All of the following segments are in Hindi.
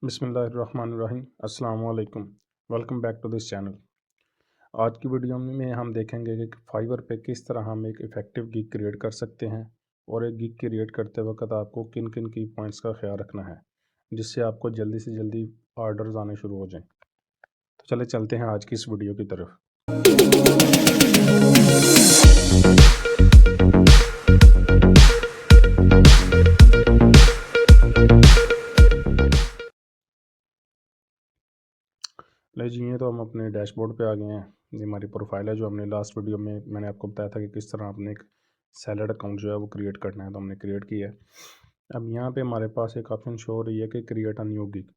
बिस्मिल्लाहिर्रहमानिर्रहीम। अस्सलाम वालेकुम। Welcome back to this channel. आज की वीडियो में हम देखेंगे कि फाइवर पे किस तरह हम एक इफ़ेक्टिव गिग क्रिएट कर सकते हैं और एक गिग क्रिएट करते वक्त आपको किन किन की पॉइंट्स का ख्याल रखना है जिससे आपको जल्दी से जल्दी ऑर्डर्स आने शुरू हो जाएं। तो चले चलते हैं आज की इस वीडियो की तरफ। ले जी, ये तो हम अपने डैशबोर्ड पे आ गए हैं। ये हमारी प्रोफाइल है जो हमने लास्ट वीडियो में मैंने आपको बताया था कि किस तरह आपने एक सैलड अकाउंट जो है वो क्रिएट करना है, तो हमने क्रिएट किया है। अब यहाँ पे हमारे पास एक ऑप्शन शो हो रही है कि क्रिएट अ न्यू गिग।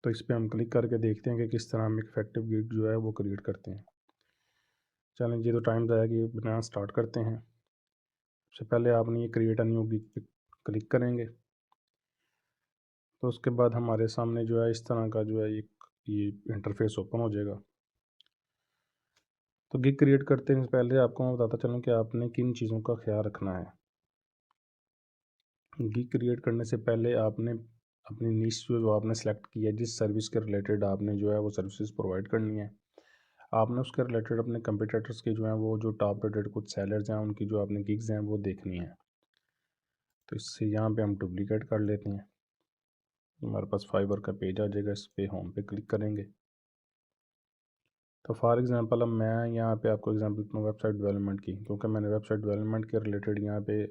तो इस पर हम क्लिक करके देखते हैं कि किस तरह हम एक इफेक्टिव गिग जो है वो क्रिएट करते हैं। चलें जी, तो टाइम ज़ाया किए बिना स्टार्ट करते हैं। सबसे पहले आपने ये क्रिएट अ न्यू गिग पे क्लिक करेंगे तो उसके बाद हमारे सामने जो है इस तरह का जो है ये इंटरफेस ओपन हो जाएगा। तो गिग क्रिएट करते हैं पहले आपको मैं बताता चलूँ कि आपने किन चीज़ों का ख्याल रखना है। गिग क्रिएट करने से पहले आपने अपनी नीश जो आपने सेलेक्ट किया है, जिस सर्विस के रिलेटेड आपने जो है वो सर्विसेज प्रोवाइड करनी है, आपने उसके रिलेटेड अपने कंपटीटर्स के जो हैं वो जो टॉप रेटेड कुछ सेलर्स हैं उनकी जो आपने गिग्स हैं वो देखनी है। तो इससे यहाँ पे हम डुप्लीकेट कर लेते हैं। हमारे पास फाइबर का पेज आ जाएगा, इस पे होम पे क्लिक करेंगे। तो फॉर एग्जांपल अब मैं यहाँ पे आपको एग्जांपल दूँ वेबसाइट डेवलपमेंट की, क्योंकि मैंने वेबसाइट डेवलपमेंट के रिलेटेड यहाँ पे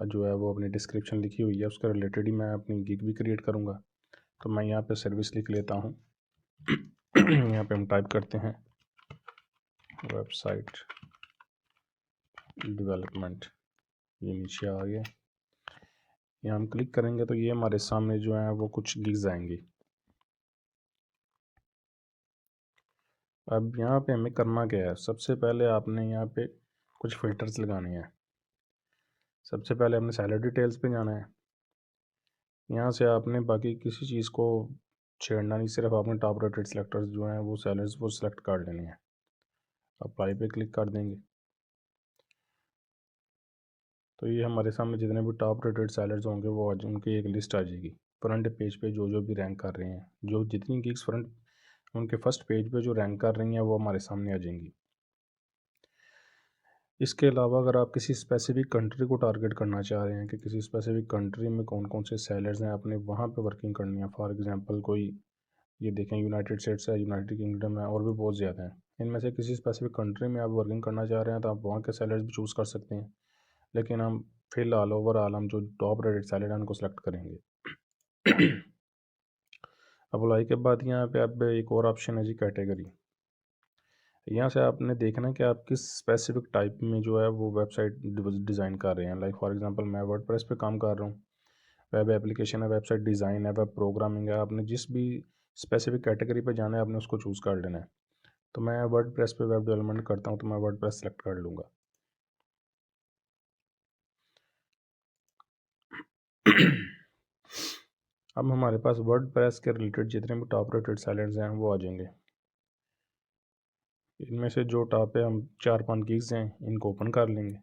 जो है वो अपनी डिस्क्रिप्शन लिखी हुई है, उसके रिलेटेड ही मैं अपनी गिग भी क्रिएट करूँगा। तो मैं यहाँ पे सर्विस लिख लेता हूँ। यहाँ पे हम टाइप करते हैं वेबसाइट डेवलपमेंट, ये नीचे आ गया। यहाँ हम क्लिक करेंगे तो ये हमारे सामने जो है वो कुछ गिग्स आएंगी। अब यहाँ पे हमें करना क्या है, सबसे पहले आपने यहाँ पे कुछ फ़िल्टर्स लगाने हैं। सबसे पहले आपने सेलर डिटेल्स पे जाना है। यहाँ से आपने बाकी किसी चीज़ को छेड़ना नहीं, सिर्फ आपने टॉप रेटेड सेलेक्टर्स जो हैं वो सेलर्स वो सिलेक्ट कर लेने हैं। अप्लाई पे क्लिक कर देंगे तो ये हमारे सामने जितने भी टॉप रेटेड सेलर्स होंगे वो आज उनकी एक लिस्ट आ जाएगी। फ्रंट पेज पे जो जो भी रैंक कर रहे हैं, जो जितनी गिग्स फ्रंट उनके फर्स्ट पेज पे जो रैंक कर रही हैं वो हमारे सामने आ जाएंगी। इसके अलावा अगर आप किसी स्पेसिफिक कंट्री को टारगेट करना चाह रहे हैं कि किसी स्पेसिफिक कंट्री में कौन कौन से सेलर्स हैं, आपने वहाँ पे वर्किंग करनी है। फॉर एग्जांपल कोई ये देखें यूनाइटेड स्टेट्स है, यूनाइटेड किंगडम है और भी बहुत ज़्यादा हैं। इनमें से किसी स्पेसिफिक कंट्री में आप वर्किंग करना चाह रहे हैं तो आप वहाँ के सेलर्स भी चूज़ कर सकते हैं, लेकिन हम फिलहाल ओवरऑल हम जो टॉप रेटेड सेलर हैं उनको सेलेक्ट करेंगे। अप्लाई के बाद यहाँ पे अब एक और ऑप्शन है जी, कैटेगरी। यहाँ से आपने देखना है कि आप किस स्पेसिफिक टाइप में जो है वो वेबसाइट डिज़ाइन कर रहे हैं। लाइक फॉर एग्जांपल मैं वर्डप्रेस पे काम कर रहा हूँ, वेब एप्लीकेशन है, वेबसाइट डिज़ाइन है, वेब प्रोग्रामिंग है। आपने जिस भी स्पेसिफिक कैटेगरी पे जाना है आपने उसको चूज़ कर लेना है। तो मैं वर्डप्रेस पे वेब डेवलपमेंट करता हूँ तो मैं वर्डप्रेस सेलेक्ट कर लूँगा। अब हमारे पास वर्डप्रेस के रिलेटेड जितने भी टॉप रेटेड सेलर्स हैं वो आ जाएंगे। इनमें से जो टॉप है हम 4-5 गिग्स हैं इनको ओपन कर लेंगे।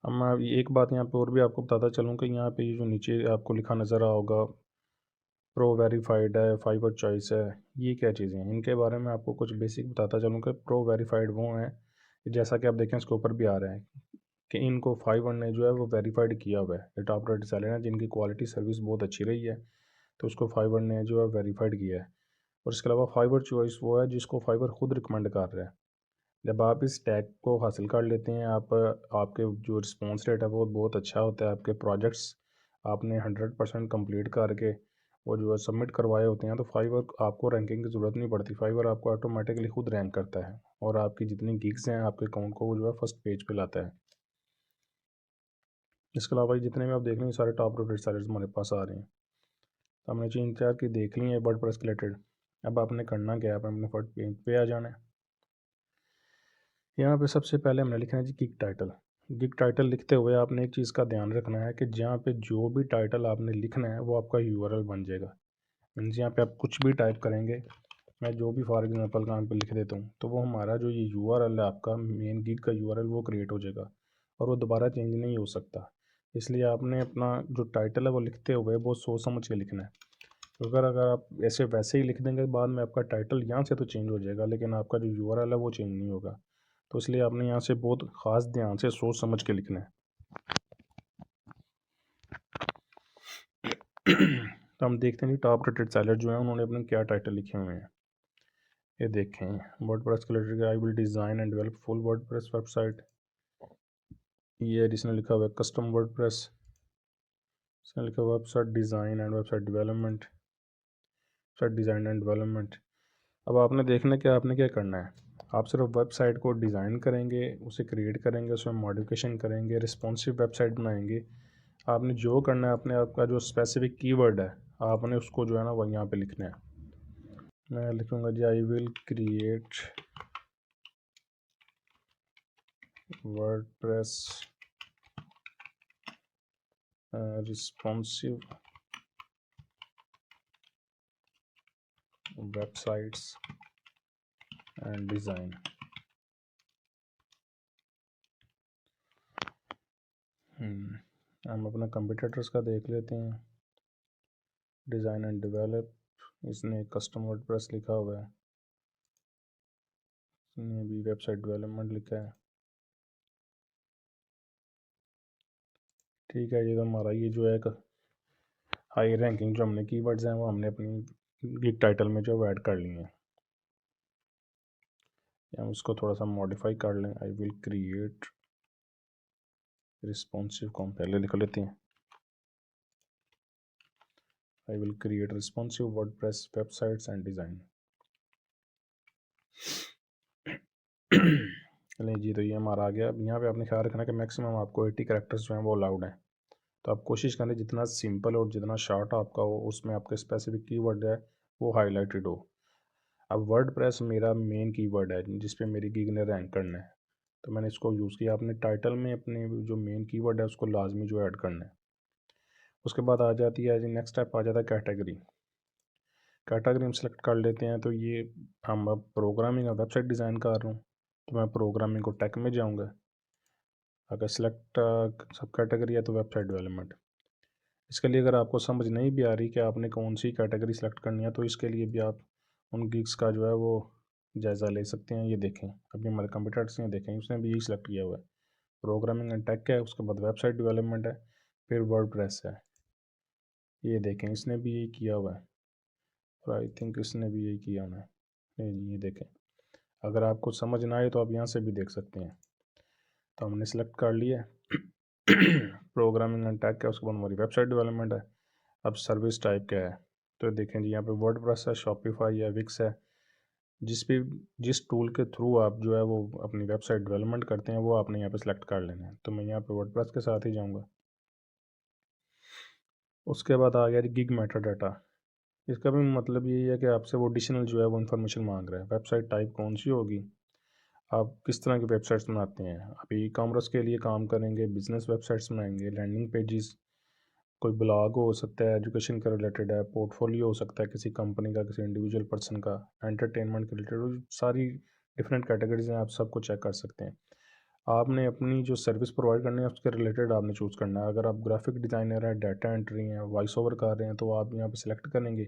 अब मैं एक बात यहाँ पे और भी आपको बताता चलूँ कि यहाँ पे ये जो नीचे आपको लिखा नज़र आ होगा प्रो वेरीफाइड है, फाइवर चॉइस है, ये क्या चीज़ें हैं, इनके बारे में आपको कुछ बेसिक बताता चलूँ कि प्रो वेरीफाइड वो हैं, जैसा कि आप देखें इसके ऊपर भी आ रहा है कि इनको फाइवर ने जो है वो वेरीफाइड किया हुआ है। ये टॉप रेटेड सेलर हैं जिनकी क्वालिटी सर्विस बहुत अच्छी रही है, तो उसको फाइवर ने जो है वेरीफाइड किया है। और इसके अलावा फाइवर चॉइस वो है जिसको फाइवर खुद रिकमेंड कर रहा है। जब आप इस टैग को हासिल कर लेते हैं, आपके जो रिस्पॉन्स रेट है वो बहुत अच्छा होता है। आपके प्रोजेक्ट्स आपने 100% कंप्लीट करके वो जो है सबमिट करवाए होते हैं, तो फाइवर आपको रैंकिंग की ज़रूरत नहीं पड़ती। फाइवर आपको ऑटोमेटिकली खुद रैंक करता है और आपकी जितनी गिग्स हैं आपके अकाउंट को वो जो है फर्स्ट पेज पे लाता है। इसके अलावा जितने भी आप देख रहे हैं सारे टॉप रेटेड सेलर्स हमारे पास आ रहे हैं। तो हमने चीज़ चार की देख ली है वर्डप्रेस रिलेटेड। अब आपने करना क्या है, आप अपने फर्स्ट पेज पे आ जाना है। यहाँ पे सबसे पहले हमने लिखना है जी गिग टाइटल। गिग टाइटल लिखते हुए आपने एक चीज़ का ध्यान रखना है कि जहाँ पे जो भी टाइटल आपने लिखना है वो आपका यूआरएल बन जाएगा। मीन्स यहाँ पे आप कुछ भी टाइप करेंगे मैं जो भी फॉर एग्जांपल यहाँ पे लिख देता हूँ तो वो हमारा जो ये यूआरएल है आपका मेन गिग का यूआरएल वो क्रिएट हो जाएगा और वो दोबारा चेंज नहीं हो सकता। इसलिए आपने अपना जो टाइटल है वो लिखते हुए बहुत सोच समझ के लिखना है। अगर अगर आप ऐसे वैसे ही लिख देंगे बाद में आपका टाइटल यहाँ से तो चेंज हो जाएगा लेकिन आपका जो यूआरएल है वो चेंज नहीं होगा। तो इसलिए आपने यहाँ से बहुत ख़ास ध्यान से सोच समझ के लिखना है। तो हम देखते हैं कि टॉप रेटेड सेलर जो है उन्होंने अपने क्या टाइटल लिखे हुए हैं। ये देखें वर्डप्रेस के related I will design and develop full WordPress website. ये इसने लिखा हुआ है कस्टम वर्डप्रेस, इसने लिखा हुआ website design and website development, website design and development. अब आपने देखना कि आपने क्या करना है। आप सिर्फ वेबसाइट को डिज़ाइन करेंगे, उसे क्रिएट करेंगे, उसमें मॉडिफिकेशन करेंगे, रिस्पॉन्सिव वेबसाइट बनाएंगे। आपने जो करना है अपने आपका जो स्पेसिफिक कीवर्ड है आपने उसको जो है ना वो यहाँ पे लिखना है। मैं लिखूँगा जी I will create WordPress responsive websites and design। हम अपना कंप्यूटर्स का देख लेते हैं। डिज़ाइन एंड डेवलप, इसने कस्टम वर्डप्रेस लिखा हुआ है, इसने भी वेबसाइट डेवलपमेंट लिखा है। ठीक है, ये तो हमारा ये जो है हाई रैंकिंग जो हमने कीवर्ड्स हैं वो हमने अपनी गिग टाइटल में जो ऐड कर लिए हैं। हम उसको थोड़ा सा मॉडिफाई कर लें। आई विल क्रिएट रिस्पॉन्सिव कॉम पहले लिख लेते हैं। I will create responsive WordPress websites and design. चलिए जी, तो ये हमारा आ गया। अब यहाँ पे आपने ख्याल रखना कि मैक्सिमम आपको 80 कैरेक्टर्स जो हैं वो अलाउड हैं। तो आप कोशिश करें जितना सिंपल और जितना शॉर्ट आपका हो उसमें आपके स्पेसिफिक कीवर्ड है वो हाईलाइटेड हो। अब वर्डप्रेस मेरा मेन कीवर्ड है जिस पे मेरी गिग ने रैंक करना है, तो मैंने इसको यूज़ किया। अपने टाइटल में अपने जो मेन कीवर्ड है उसको लाजमी जो ऐड करना है। उसके बाद आ जाती है जी नेक्स्ट स्टेप आ जाता है कैटेगरी। कैटेगरी हम सेलेक्ट कर लेते हैं। तो ये हम अब प्रोग्रामिंग और वेबसाइट डिज़ाइन कर रहा हूँ तो मैं प्रोग्रामिंग को टेक में जाऊँगा। अगर सिलेक्ट सब कैटेगरी है तो वेबसाइट डेवलपमेंट। इसके लिए अगर आपको समझ नहीं भी आ रही कि आपने कौन सी कैटेगरी सेलेक्ट करनी है तो इसके लिए भी आप उन गिग्स का जो है वो जायज़ा ले सकते हैं। ये देखें अभी हमारे कंप्यूटर्स ने देखें उसने भी यही सेलेक्ट किया हुआ है, प्रोग्रामिंग एंड टेक है, उसके बाद वेबसाइट डेवलपमेंट है, फिर वर्डप्रेस है। ये देखें इसने भी यही किया हुआ है और आई थिंक इसने भी यही किया होना है। नहीं, ये देखें अगर आपको समझ ना आए तो आप यहाँ से भी देख सकते हैं। तो हमने सेलेक्ट कर लिया प्रोग्रामिंग एंड टैग क्या, उसके बाद हमारी वेबसाइट डेवलपमेंट है। अब सर्विस टाइप क्या है, तो देखें जी यहाँ पे वर्डप्रेस है, शॉपिफाई है, विक्स है। जिस टूल के थ्रू आप जो है वो अपनी वेबसाइट डेवलपमेंट करते हैं वो आपने यहाँ पे सेलेक्ट कर लेना है। तो मैं यहाँ पे वर्डप्रेस के साथ ही जाऊँगा। उसके बाद आ गया जी गिग मेटा डाटा। इसका भी मतलब यही है कि आपसे वो एडिशनल जो है वो इन्फॉर्मेशन मांग रहा है। वेबसाइट टाइप कौन सी होगी, आप किस तरह की वेबसाइट्स बनाते हैं। आप ई कॉमर्स के लिए काम करेंगे, बिजनेस वेबसाइट्स बनाएंगे, लैंडिंग पेजेस, कोई ब्लॉग हो सकता है, एजुकेशन का रिलेटेड है, पोर्टफोलियो हो सकता है किसी कंपनी का, किसी इंडिविजुअल पर्सन का, एंटरटेनमेंट के रिलेटेड, सारी डिफरेंट कैटेगरीज हैं, आप सबको चेक कर सकते हैं। आपने अपनी जो सर्विस प्रोवाइड करनी है उसके रिलेटेड आपने चूज़ करना है। अगर आप ग्राफिक डिज़ाइनर है, डाटा एंट्री हैं, वॉइस ओवर कर रहे हैं तो आप यहाँ पे सिलेक्ट करेंगे।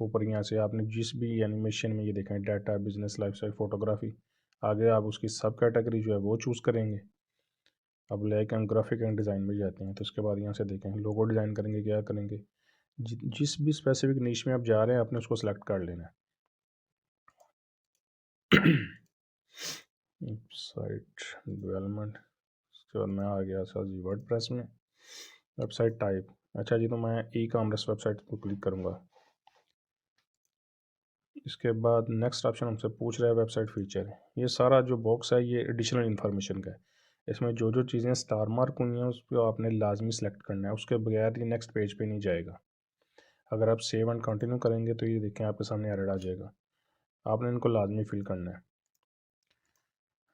ऊपर यहाँ से आपने जिस भी एनिमेशन में ये देखें डाटा, बिजनेस, लाइफस्टाइल, फोटोग्राफी, आगे आप उसकी सब कैटेगरी जो है वो चूज़ करेंगे। अब लेके हम ग्राफिक एंड डिज़ाइन में जाते हैं तो उसके बाद यहाँ से देखें लोगो डिज़ाइन करेंगे, क्या करेंगे, जिस भी स्पेसिफिक नीश में आप जा रहे हैं आपने उसको सेलेक्ट कर लेना है। साइट डेवलपमेंट, उसके बाद मैं आ गया सर जी वर्डप्रेस में। वेबसाइट टाइप, अच्छा जी, तो मैं ई कॉमर्स वेबसाइट को क्लिक करूँगा। इसके बाद नेक्स्ट ऑप्शन हमसे पूछ रहा है वेबसाइट फीचर। ये सारा जो बॉक्स है ये एडिशनल इन्फॉर्मेशन का है। इसमें जो जो चीज़ें स्टार मार्क हुई हैं उस पर आपने लाजमी सेलेक्ट करना है, उसके बगैर ये नेक्स्ट पेज पे नहीं जाएगा। अगर आप सेव एंड कंटिन्यू करेंगे तो ये देखें आपके सामने एरर आ जाएगा, आपने इनको लाजमी फिल करना है।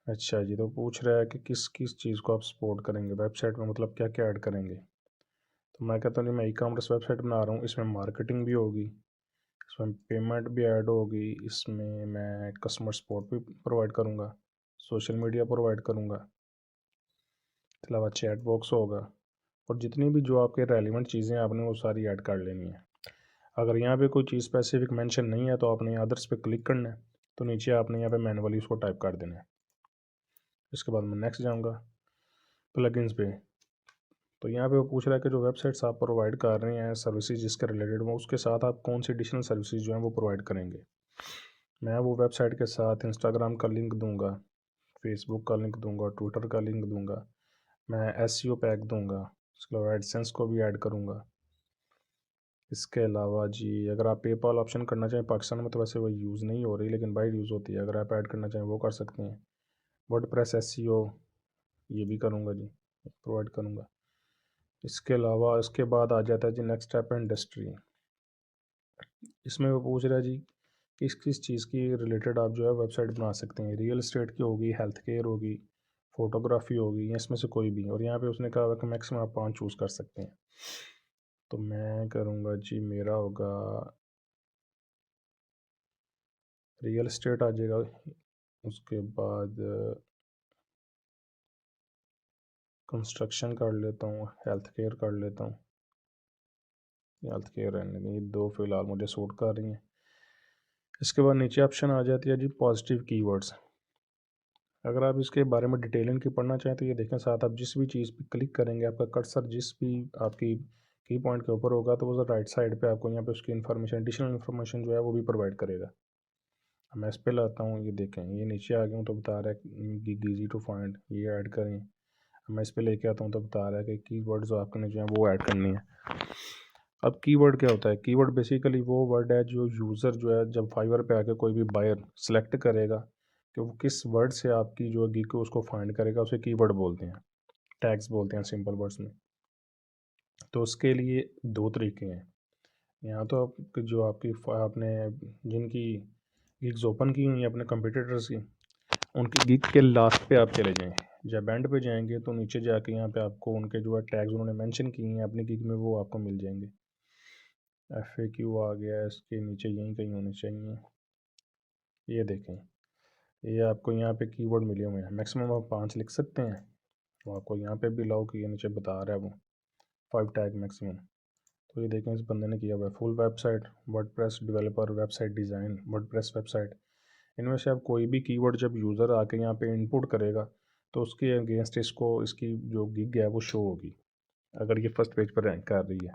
अच्छा जी, तो पूछ रहा है कि किस किस चीज़ को आप सपोर्ट करेंगे वेबसाइट में, मतलब क्या क्या ऐड करेंगे। तो मैं कहता हूँ जी मैं ई कॉमर्स वेबसाइट बना रहा हूँ, इसमें मार्केटिंग भी होगी, इसमें पेमेंट भी ऐड होगी, इसमें मैं कस्टमर सपोर्ट भी प्रोवाइड करूँगा, सोशल मीडिया प्रोवाइड करूँगा, इसके अलावा चैट बॉक्स होगा, और जितनी भी जो आपके रेलिवेंट चीज़ें आपने वो सारी ऐड कर लेनी है। अगर यहाँ पे कोई चीज़ स्पेसिफिक मेंशन नहीं है तो आपने अदर्स पे क्लिक करना है, तो नीचे आपने यहाँ पे मैनुअली उसको टाइप कर देना है। इसके बाद मैं नेक्स्ट जाऊँगा प्लगइन्स पे, तो यहाँ पे वो पूछ रहा है कि जो वेबसाइट्स आप प्रोवाइड कर रहे हैं सर्विसेज जिसके रिलेटेड वो उसके साथ आप कौन सी एडिशनल सर्विसेज जो हैं वो प्रोवाइड करेंगे। मैं वो वेबसाइट के साथ इंस्टाग्राम का लिंक दूंगा, फेसबुक का लिंक दूंगा, ट्विटर का लिंक दूंगा, मैं एसईओ पैक दूंगा, इसके अलावा एडसेंस को भी ऐड करूंगा। इसके अलावा जी अगर आप पेपाल ऑप्शन करना चाहें, पाकिस्तान में तो वैसे वो यूज़ नहीं हो रही लेकिन बाहर यूज़ होती है, अगर आप ऐड करना चाहें वो कर सकते हैं। वर्डप्रेस एसईओ ये भी करूँगा जी, प्रोवाइड करूँगा। इसके अलावा इसके बाद आ जाता है जी नेक्स्ट स्टेप इंडस्ट्री। इसमें वो पूछ रहा है जी किस किस चीज़ की रिलेटेड आप जो है वेबसाइट बना सकते हैं। रियल एस्टेट की होगी, हेल्थ केयर होगी, फोटोग्राफी होगी, या इसमें से कोई भी। और यहाँ पे उसने कहा हुआ कि मैक्सिमम आप 5 चूज़ कर सकते हैं। तो मैं करूँगा जी, मेरा होगा रियल एस्टेट आ जाएगा, उसके बाद कंस्ट्रक्शन कर लेता हूँ, हेल्थ केयर कर लेता हूँ, हेल्थ केयर रहने दें, ये दो फिलहाल मुझे सूट कर रही हैं। इसके बाद नीचे ऑप्शन आ जाती है जी पॉजिटिव कीवर्ड्स। अगर आप इसके बारे में डिटेलिंग की पढ़ना चाहें तो ये देखें, साथ आप जिस भी चीज़ पे क्लिक करेंगे आपका कर्सर जिस भी आपकी की पॉइंट के ऊपर होगा तो वो राइट साइड पे आपको यहाँ पे उसकी इन्फॉर्मेशन, एडिशनल इन्फॉर्मेशन जो है वो भी प्रोवाइड करेगा। अब मैं इस पर लाता हूँ, ये देखें ये नीचे आ गया हूँ तो बता रहा है गिग इजी टू फाइंड, ये ऐड करें। अब मैं इस पर लेके आता हूँ तो बता रहा है कि कीवर्ड्स जो आपने जो है वो ऐड करनी है। अब कीवर्ड क्या होता है? कीवर्ड बेसिकली वो वर्ड है जो यूज़र जो है जब फाइवर पे आके कोई भी बायर सेलेक्ट करेगा कि वो किस वर्ड से आपकी जो गिग को उसको फाइंड करेगा, उसे कीवर्ड बोलते हैं, टैग्स बोलते हैं सिंपल वर्ड्स में। तो उसके लिए दो तरीके हैं। यहाँ तो आप जो आपकी आपने जिनकी गिग्स ओपन की हुई हैं अपने कंप्यूटर्स की, उनकी गिग के लास्ट पे आप चले जाएँ। जब एंड पे जाएंगे तो नीचे जाके यहाँ पे आपको उनके जो है टैग्स उन्होंने मेंशन किए हैं अपनी गिग में वो आपको मिल जाएंगे। FAQ आ गया, इसके नीचे यहीं कहीं होने चाहिए। ये देखें, ये आपको यहाँ पे कीवर्ड मिले हुए हैं, मैक्सिमम आप 5 लिख सकते हैं। वो आपको यहाँ पे भी लाओ कि ये नीचे बता रहा है वो 5 टैग मैक्सिमम। तो ये देखें इस बंदे ने किया हुआ है full website, WordPress developer, website design, WordPress website. इनमें से आप कोई भी कीवर्ड जब यूज़र आके यहाँ पे इनपुट करेगा तो उसके अगेंस्ट इसको इसकी जो गिग है वो शो होगी, अगर ये फर्स्ट पेज पर रैंक कर रही है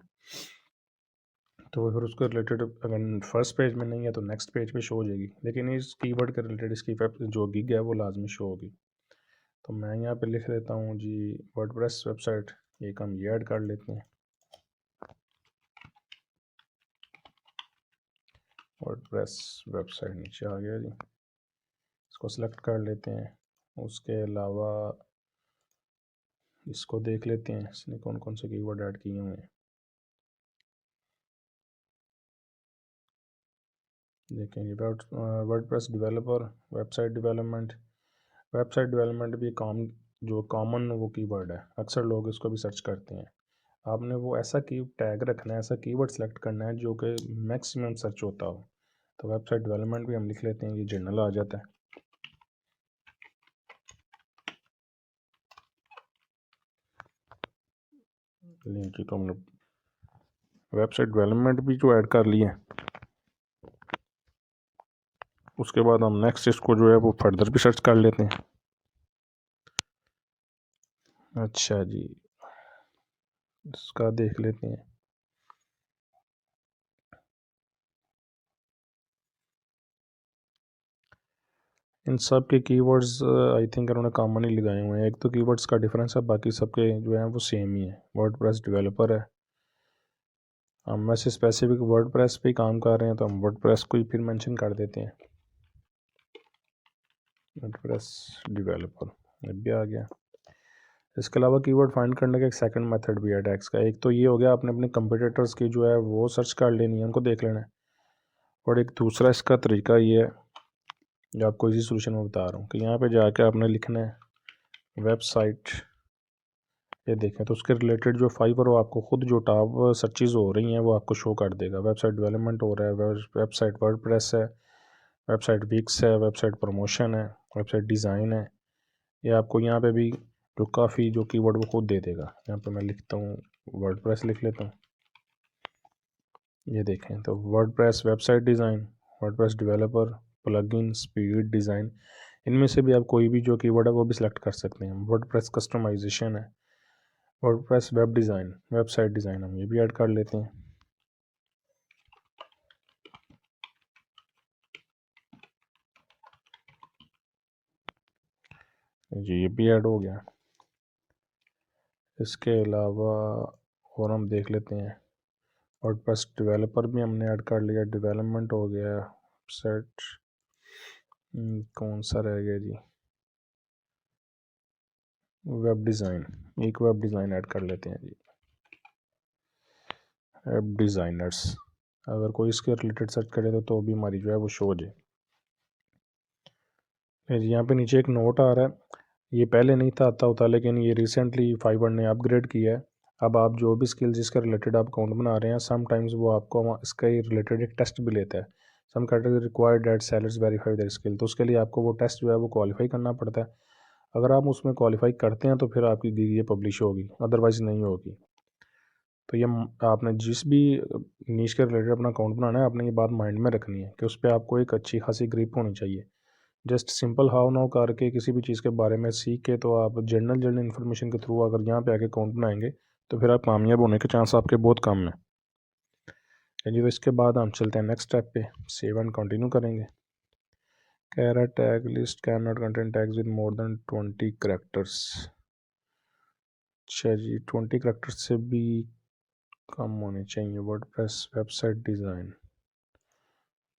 तो फिर उसके रिलेटेड अगर फर्स्ट पेज में नहीं है तो नेक्स्ट पेज पे शो हो जाएगी, लेकिन इस कीवर्ड के रिलेटेड इसकी वेब जो गिग है वो लाजमी शो होगी। तो मैं यहाँ पे लिख लेता हूँ जी वर्डप्रेस वेबसाइट, एक हम ये ऐड कर लेते हैं, वर्डप्रेस वेबसाइट नीचे आ गया जी, इसको सेलेक्ट कर लेते हैं। उसके अलावा इसको देख लेते हैं इसने कौन कौन से कीवर्ड ऐड किए हुए हैं। देखें ये WordPress developer, website development. Website development भी जो कॉमन वो कीवर्ड है, अक्सर लोग इसको भी सर्च करते हैं। आपने वो ऐसा की टैग रखना है, ऐसा कीवर्ड सेलेक्ट करना है जो कि मैक्सिमम सर्च होता हो। तो वेबसाइट डेवलपमेंट भी हम लिख लेते हैं, ये जनरल आ जाता है। जी तो हमने वेबसाइट डेवलपमेंट भी जो ऐड कर लिया है, उसके बाद हम नेक्स्ट इसको जो है वो फर्दर भी सर्च कर लेते हैं। अच्छा जी, इसका देख लेते हैं। इन सब के कीवर्ड्स आई थिंक उन्होंने कॉमन ही लगाए हुए हैं, एक तो कीवर्ड्स का डिफरेंस है, बाकी सबके जो है वो सेम ही है। वर्डप्रेस डेवलपर है, हम वैसे स्पेसिफिक वर्डप्रेस पे काम कर रहे हैं तो हम वर्डप्रेस को ही फिर मेंशन कर देते हैं, वर्डप्रेस डेवलपर भी आ गया। इसके अलावा कीवर्ड फाइंड करने का एक सेकंड मेथड भी है टैग्स का। एक तो ये हो गया आपने अपने कंपटीटर्स की जो है वो सर्च कर लेनी है, उनको देख लेना है। और एक दूसरा इसका तरीका ये है जो आपको इसी सोल्यूशन में बता रहा हूँ कि यहाँ पे जाके आपने लिखना है वेबसाइट ये देखें तो उसके रिलेटेड जो फाइवर वो आपको खुद जो टॉप सर्चेज हो रही हैं वो आपको शो कर देगा। वेबसाइट डेवलपमेंट हो रहा है, वेबसाइट वर्डप्रेस है, वेबसाइट विक्स है, वेबसाइट प्रमोशन है, वेबसाइट डिज़ाइन है। ये आपको यहाँ पे भी जो काफ़ी जो कीवर्ड वो खुद दे देगा। यहाँ पे मैं लिखता हूँ वर्डप्रेस लिख लेता हूँ। ये देखें तो WordPress website design, WordPress developer, plugin, speed design, इनमें से भी आप कोई भी जो कीवर्ड है वो भी सिलेक्ट कर सकते हैं। वर्डप्रेस कस्टमाइजेशन है, WordPress web design, website design, हम ये भी ऐड कर लेते हैं जी। ये भी ऐड हो गया। इसके अलावा और हम देख लेते हैं वर्डप्रेस डेवलपर भी हमने ऐड कर लिया, डेवलपमेंट हो गया, सेट कौन सा रह गया जी, वेब डिज़ाइन। एक वेब डिज़ाइन ऐड कर लेते हैं जी, वेब डिज़ाइनर्स। अगर कोई इसके रिलेटेड सर्च करे तो भी हमारी जो है वो शो हो जाए। यहाँ पे नीचे एक नोट आ रहा है, ये पहले नहीं था आता होता, लेकिन ये रिसेंटली फाइवर ने अपग्रेड किया है। अब आप जो भी स्किल जिसका रिलेटेड आप अकाउंट बना रहे हैं, समटाइम्स वो आपको इसका ही रिलेटेड एक टेस्ट भी लेता है। Some category required that sellers verify their skill, तो उसके लिए आपको वो टेस्ट जो है वो क्वालिफाई करना पड़ता है। अगर आप उसमें क्वालिफाई करते हैं तो फिर आपकी गिग ये पब्लिश होगी, अदरवाइज़ नहीं होगी। तो ये आपने जिस भी नीश के रिलेटेड अपना अकाउंट बनाना है, आपने ये बात माइंड में रखनी है कि उस पर आपको एक अच्छी खासी ग्रिप होनी चाहिए। जस्ट सिंपल हाउ नाउ करके किसी भी चीज़ के बारे में सीख के तो आप जनरल इन्फॉर्मेशन के थ्रू अगर यहाँ पे आके अकाउंट बनाएंगे तो फिर आप कामयाब होने के चांस आपके बहुत कम हैं। जी तो इसके बाद हम चलते हैं नेक्स्ट स्टेप पे, सेव एंड कंटिन्यू करेंगे। कह रहा है tag list can not contain tags with more than 20 characters. अच्छा जी, 20 करेक्टर्स से भी कम होने चाहिए। वर्डप्रेस वेबसाइट डिज़ाइन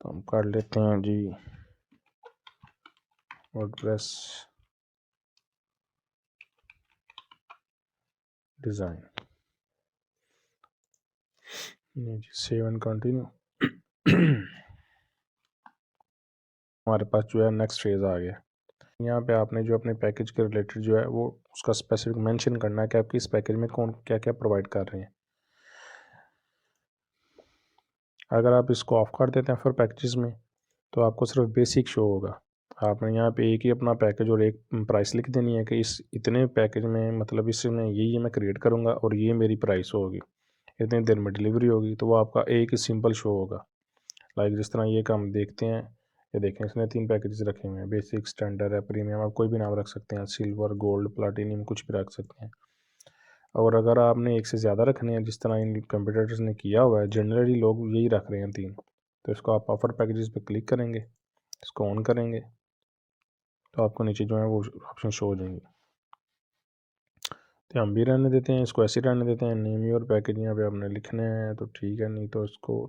तो हम कर लेते हैं जी, वर्डप्रेस डिज़ाइन जी, सेव एंड कंटिन्यू। हमारे पास जो है नेक्स्ट फेज़ आ गया। यहाँ पे आपने जो अपने पैकेज के रिलेटेड जो है वो उसका स्पेसिफिक मेंशन करना है कि आप किस पैकेज में कौन क्या क्या प्रोवाइड कर रहे हैं। अगर आप इसको ऑफ कर देते हैं फिर पैकेजेस में तो आपको सिर्फ बेसिक शो होगा। आपने यहाँ पे एक ही अपना पैकेज और एक प्राइस लिख देनी है कि इस इतने पैकेज में मतलब इसमें ये मैं क्रिएट करूँगा और ये मेरी प्राइस होगी, इतनी देर में डिलीवरी होगी, तो वो आपका एक ही सिंपल शो होगा। लाइक जिस तरह ये काम देखते हैं, ये देखें इसने 3 पैकेजेस रखे हुए हैं, बेसिक, स्टैंडर्ड है, प्रीमियम, आप कोई भी नाम रख सकते हैं, सिल्वर, गोल्ड, प्लाटिनियम, कुछ भी रख सकते हैं। और अगर आपने एक से ज़्यादा रखने हैं जिस तरह इन कंप्यूटर्स ने किया हुआ है, जनरली लोग यही रख रहे हैं 3, तो इसको आप ऑफर पैकेजेस पे क्लिक करेंगे, इसको ऑन करेंगे तो आपको नीचे जो है वो ऑप्शन शो हो जाएंगे। तो हम भी रहने देते हैं, इसको ऐसे रहने देते हैं। नेम योर पैकेज यहाँ पे आपने लिखने हैं तो ठीक है, नहीं तो इसको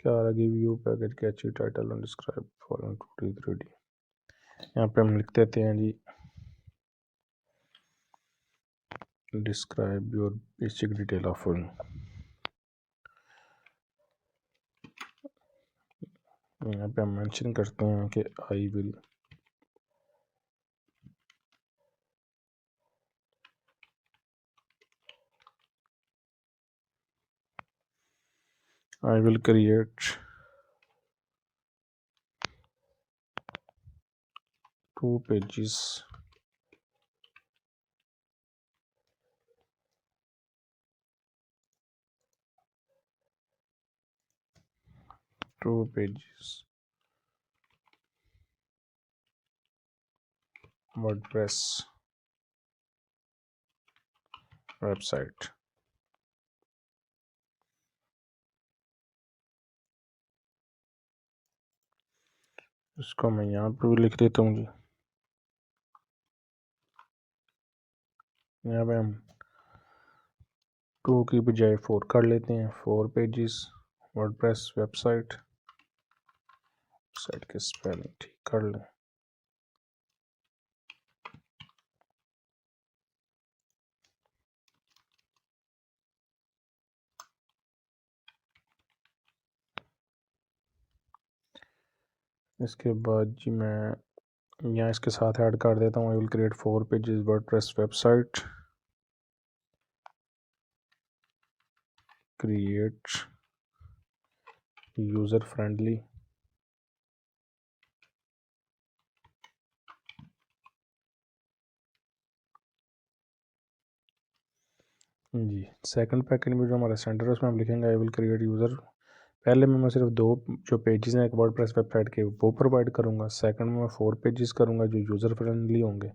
क्या आ रहा, give you package catchy title and describe following 2D 3D, यहाँ पे हम लिख देते हैं जी describe your basic detail offering. यहाँ पे हम मेंशन करते हैं कि I will create 2 pages WordPress website. इसको मैं यहाँ पे भी लिख देता हूँ जी। यहाँ पे हम 2 की बजाय 4 कर लेते हैं, 4 पेजेस वर्डप्रेस वेबसाइट, साइट के स्पेलिंग ठीक कर लें। इसके बाद जी मैं यहाँ इसके साथ ऐड कर देता हूँ, I will create 4 pages WordPress website, create user friendly जी। सेकंड पैकेज में जो हमारा सेंटर है उसमें हम लिखेंगे आई विल क्रिएट यूज़र। पहले में मैं सिर्फ 2 जो पेजेस हैं एक वर्डप्रेस वेबसाइट के वो प्रोवाइड करूँगा। सेकंड में मैं 4 पेजेस करूँगा जो यूज़र फ्रेंडली होंगे।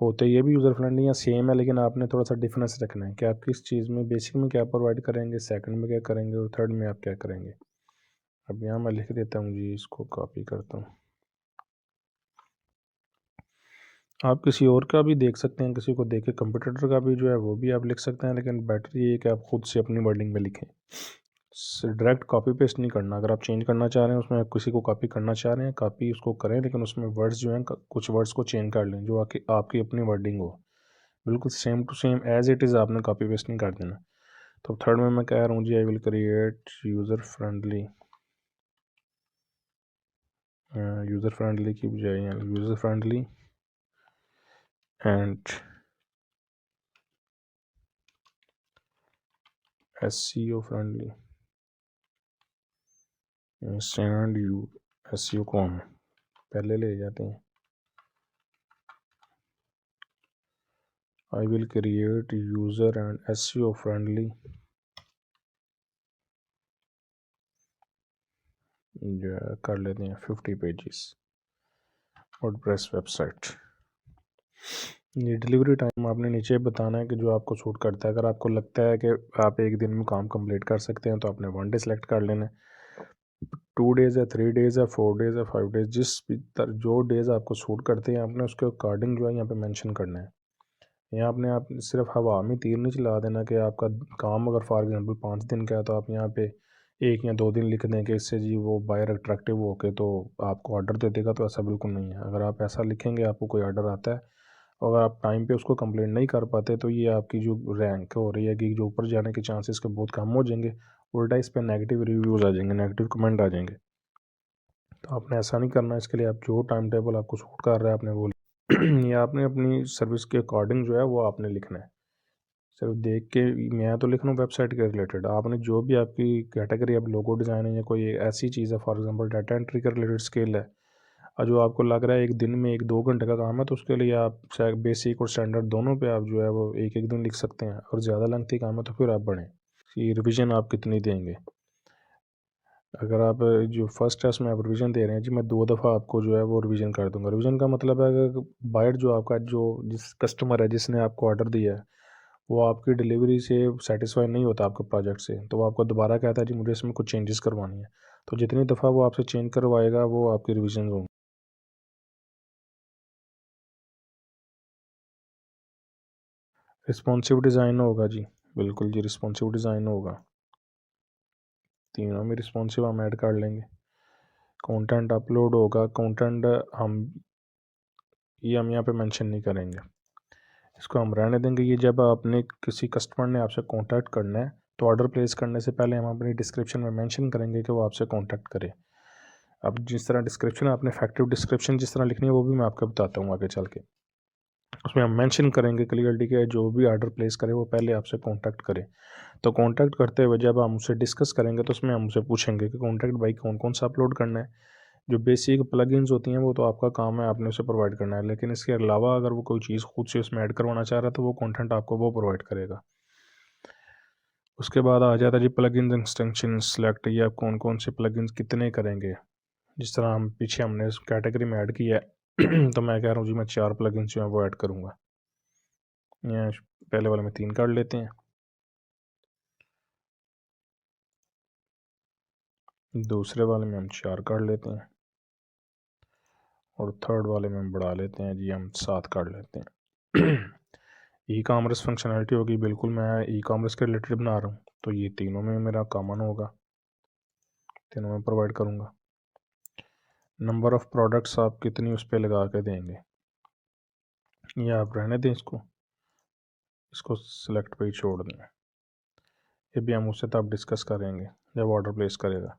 होते ये भी यूज़र फ्रेंडली या सेम है, लेकिन आपने थोड़ा सा डिफरेंस रखना है कि आप किस चीज़ में बेसिक में क्या प्रोवाइड करेंगे, सेकंड में क्या करेंगे और थर्ड में आप क्या करेंगे। अब यहाँ मैं लिख देता हूँ जी, इसको कॉपी करता हूँ। आप किसी और का भी देख सकते हैं, किसी को देख के कंपटीटर का भी जो है वो भी आप लिख सकते हैं, लेकिन बेटर ये है कि आप खुद से अपनी वर्डिंग में लिखें। डायरेक्ट कॉपी पेस्ट नहीं करना। अगर आप चेंज करना चाह रहे हैं उसमें किसी को कॉपी करना चाह रहे हैं, कॉपी उसको करें, लेकिन उसमें वर्ड्स जो हैं कुछ वर्ड्स को चेंज कर लें जो आपकी अपनी वर्डिंग हो। बिल्कुल same to same as it is आपने कॉपी पेस्ट नहीं कर देना। तो थर्ड में मैं कह रहा हूँ जी I will create user friendly की बजाय user friendly and SEO friendly. Stand you SEO को हम पहले ले जाते हैं। I will create user and SEO friendly कर लेते हैं 50 पेजेस वर्डप्रेस वेबसाइट। ये डिलीवरी टाइम आपने नीचे बताना है कि जो आपको सूट करता है। अगर आपको लगता है कि आप एक दिन में काम कंप्लीट कर सकते हैं तो आपने 1 डे सेलेक्ट कर लेना है। 2 डेज़ है, 3 डेज़ है, 4 डेज़ है, 5 डेज़, जो डेज़ आपको सूट करते हैं आपने उसके अकॉर्डिंग जो है यहाँ पे मेंशन करना है। यहाँ आपने आप सिर्फ हवा में तीर नहीं चला देना कि आपका काम अगर फॉर एग्जांपल 5 दिन का है तो आप यहाँ पे 1 या 2 दिन लिख दें कि इससे जी वो बायर अट्रैक्टिव होके तो आपको ऑर्डर दे देगा। तो ऐसा बिल्कुल नहीं है। अगर आप ऐसा लिखेंगे आपको कोई ऑर्डर आता है और अगर आप टाइम पे उसको कंप्लीट नहीं कर पाते तो ये आपकी जो रैंक हो रही है कि जो ऊपर जाने के चांसेस के बहुत कम हो जाएंगे। उल्टा इस पर नेगेटिव रिव्यूज़ आ जाएंगे, नेगेटिव कमेंट आ जाएंगे। तो आपने ऐसा नहीं करना। इसके लिए आप जो टाइम टेबल आपको सूट कर रहा है आपने वो ये आपने अपनी सर्विस के अकॉर्डिंग जो है वो आपने लिखना है। सिर्फ देख के मैं तो लिख रहा हूँ वेबसाइट के रिलेटेड, आपने जो भी आपकी कैटेगरी अब लोगो डिज़ाइन है या कोई ऐसी चीज़ है, फॉर एग्जांपल डाटा एंट्री के रिलेटेड स्किल है और जो आपको लग रहा है एक दिन में 1-2 घंटे का काम है, तो उसके लिए आप बेसिक और स्टैंडर्ड दोनों पे आप जो है वो एक एक दिन लिख सकते हैं। और ज़्यादा लेंथी काम है तो फिर आप बढ़ें कि रिविज़न आप कितनी देंगे। अगर आप जो फर्स्ट टेस्ट में आप रिवीजन दे रहे हैं जी, मैं 2 दफ़ा आपको जो है वो रिवीजन कर दूंगा। रिवीजन का मतलब है कि बायर जो आपका जो जिस कस्टमर है जिसने आपको ऑर्डर दिया है वो आपकी डिलीवरी से सेटिस्फाई नहीं होता आपके प्रोजेक्ट से, तो वो आपको दोबारा कहता है जी मुझे इसमें कुछ चेंजेस करवानी है। तो जितनी दफ़ा वो आपसे चेंज करवाएगा वो आपकी रिविजन होंगी। रिस्पॉन्सिव डिज़ाइन होगा जी, बिल्कुल जी रिस्पॉन्सिव डिज़ाइन होगा। तीनों में रिस्पॉन्सिव हम ऐड कर लेंगे। कंटेंट अपलोड होगा, कंटेंट हम यहाँ पे मेंशन नहीं करेंगे, इसको हम रहने देंगे। ये जब आपने किसी कस्टमर ने आपसे कांटेक्ट करना है तो ऑर्डर प्लेस करने से पहले हम अपनी डिस्क्रिप्शन में मेंशन करेंगे कि वो आपसे कांटेक्ट करे। अब जिस तरह डिस्क्रिप्शन आपने इफेक्टिव डिस्क्रिप्शन जिस तरह लिखनी है वो भी मैं आपको बताता हूँ आगे चल के। उसमें हम मेंशन करेंगे क्लियरली कि जो भी ऑर्डर प्लेस करे वो पहले आपसे कांटेक्ट करे। तो कांटेक्ट करते हुए जब हम उससे डिस्कस करेंगे तो उसमें हम उससे पूछेंगे कि कांटेक्ट भाई कौन कौन सा अपलोड करना है। जो बेसिक प्लगइन्स होती हैं वो तो आपका काम है, आपने उसे प्रोवाइड करना है, लेकिन इसके अलावा अगर वो कोई चीज़ खुद से उसमें ऐड करवाना चाह रहा है तो वो कंटेंट आपको वो प्रोवाइड करेगा। उसके बाद आ जाता है जी प्लगइन्स एक्सटेंशन सेलेक्ट, ये आप कौन कौन से प्लगइन्स कितने करेंगे। जिस तरह हम पीछे हमने इस कैटेगरी में ऐड किया है तो मैं कह रहा हूँ जी मैं 4 प्लगइन्स जो हैं वो ऐड करूँगा। यहाँ पहले वाले में 3 कर लेते हैं, दूसरे वाले में हम 4 कर लेते हैं और थर्ड वाले में हम बढ़ा लेते हैं जी, हम 7 कर लेते हैं। ई कामर्स फंक्शनैलिटी होगी, बिल्कुल मैं ई कामर्स के रिलेटेड बना रहा हूँ तो ये तीनों में मेरा कॉमन होगा, तीनों में प्रोवाइड करूँगा। नंबर ऑफ़ प्रोडक्ट्स आप कितनी उस पर लगा के देंगे, ये आप रहने दें, इसको सिलेक्ट पे ही छोड़ दें। ये भी हम उससे तब डिस्कस करेंगे जब ऑर्डर प्लेस करेगा।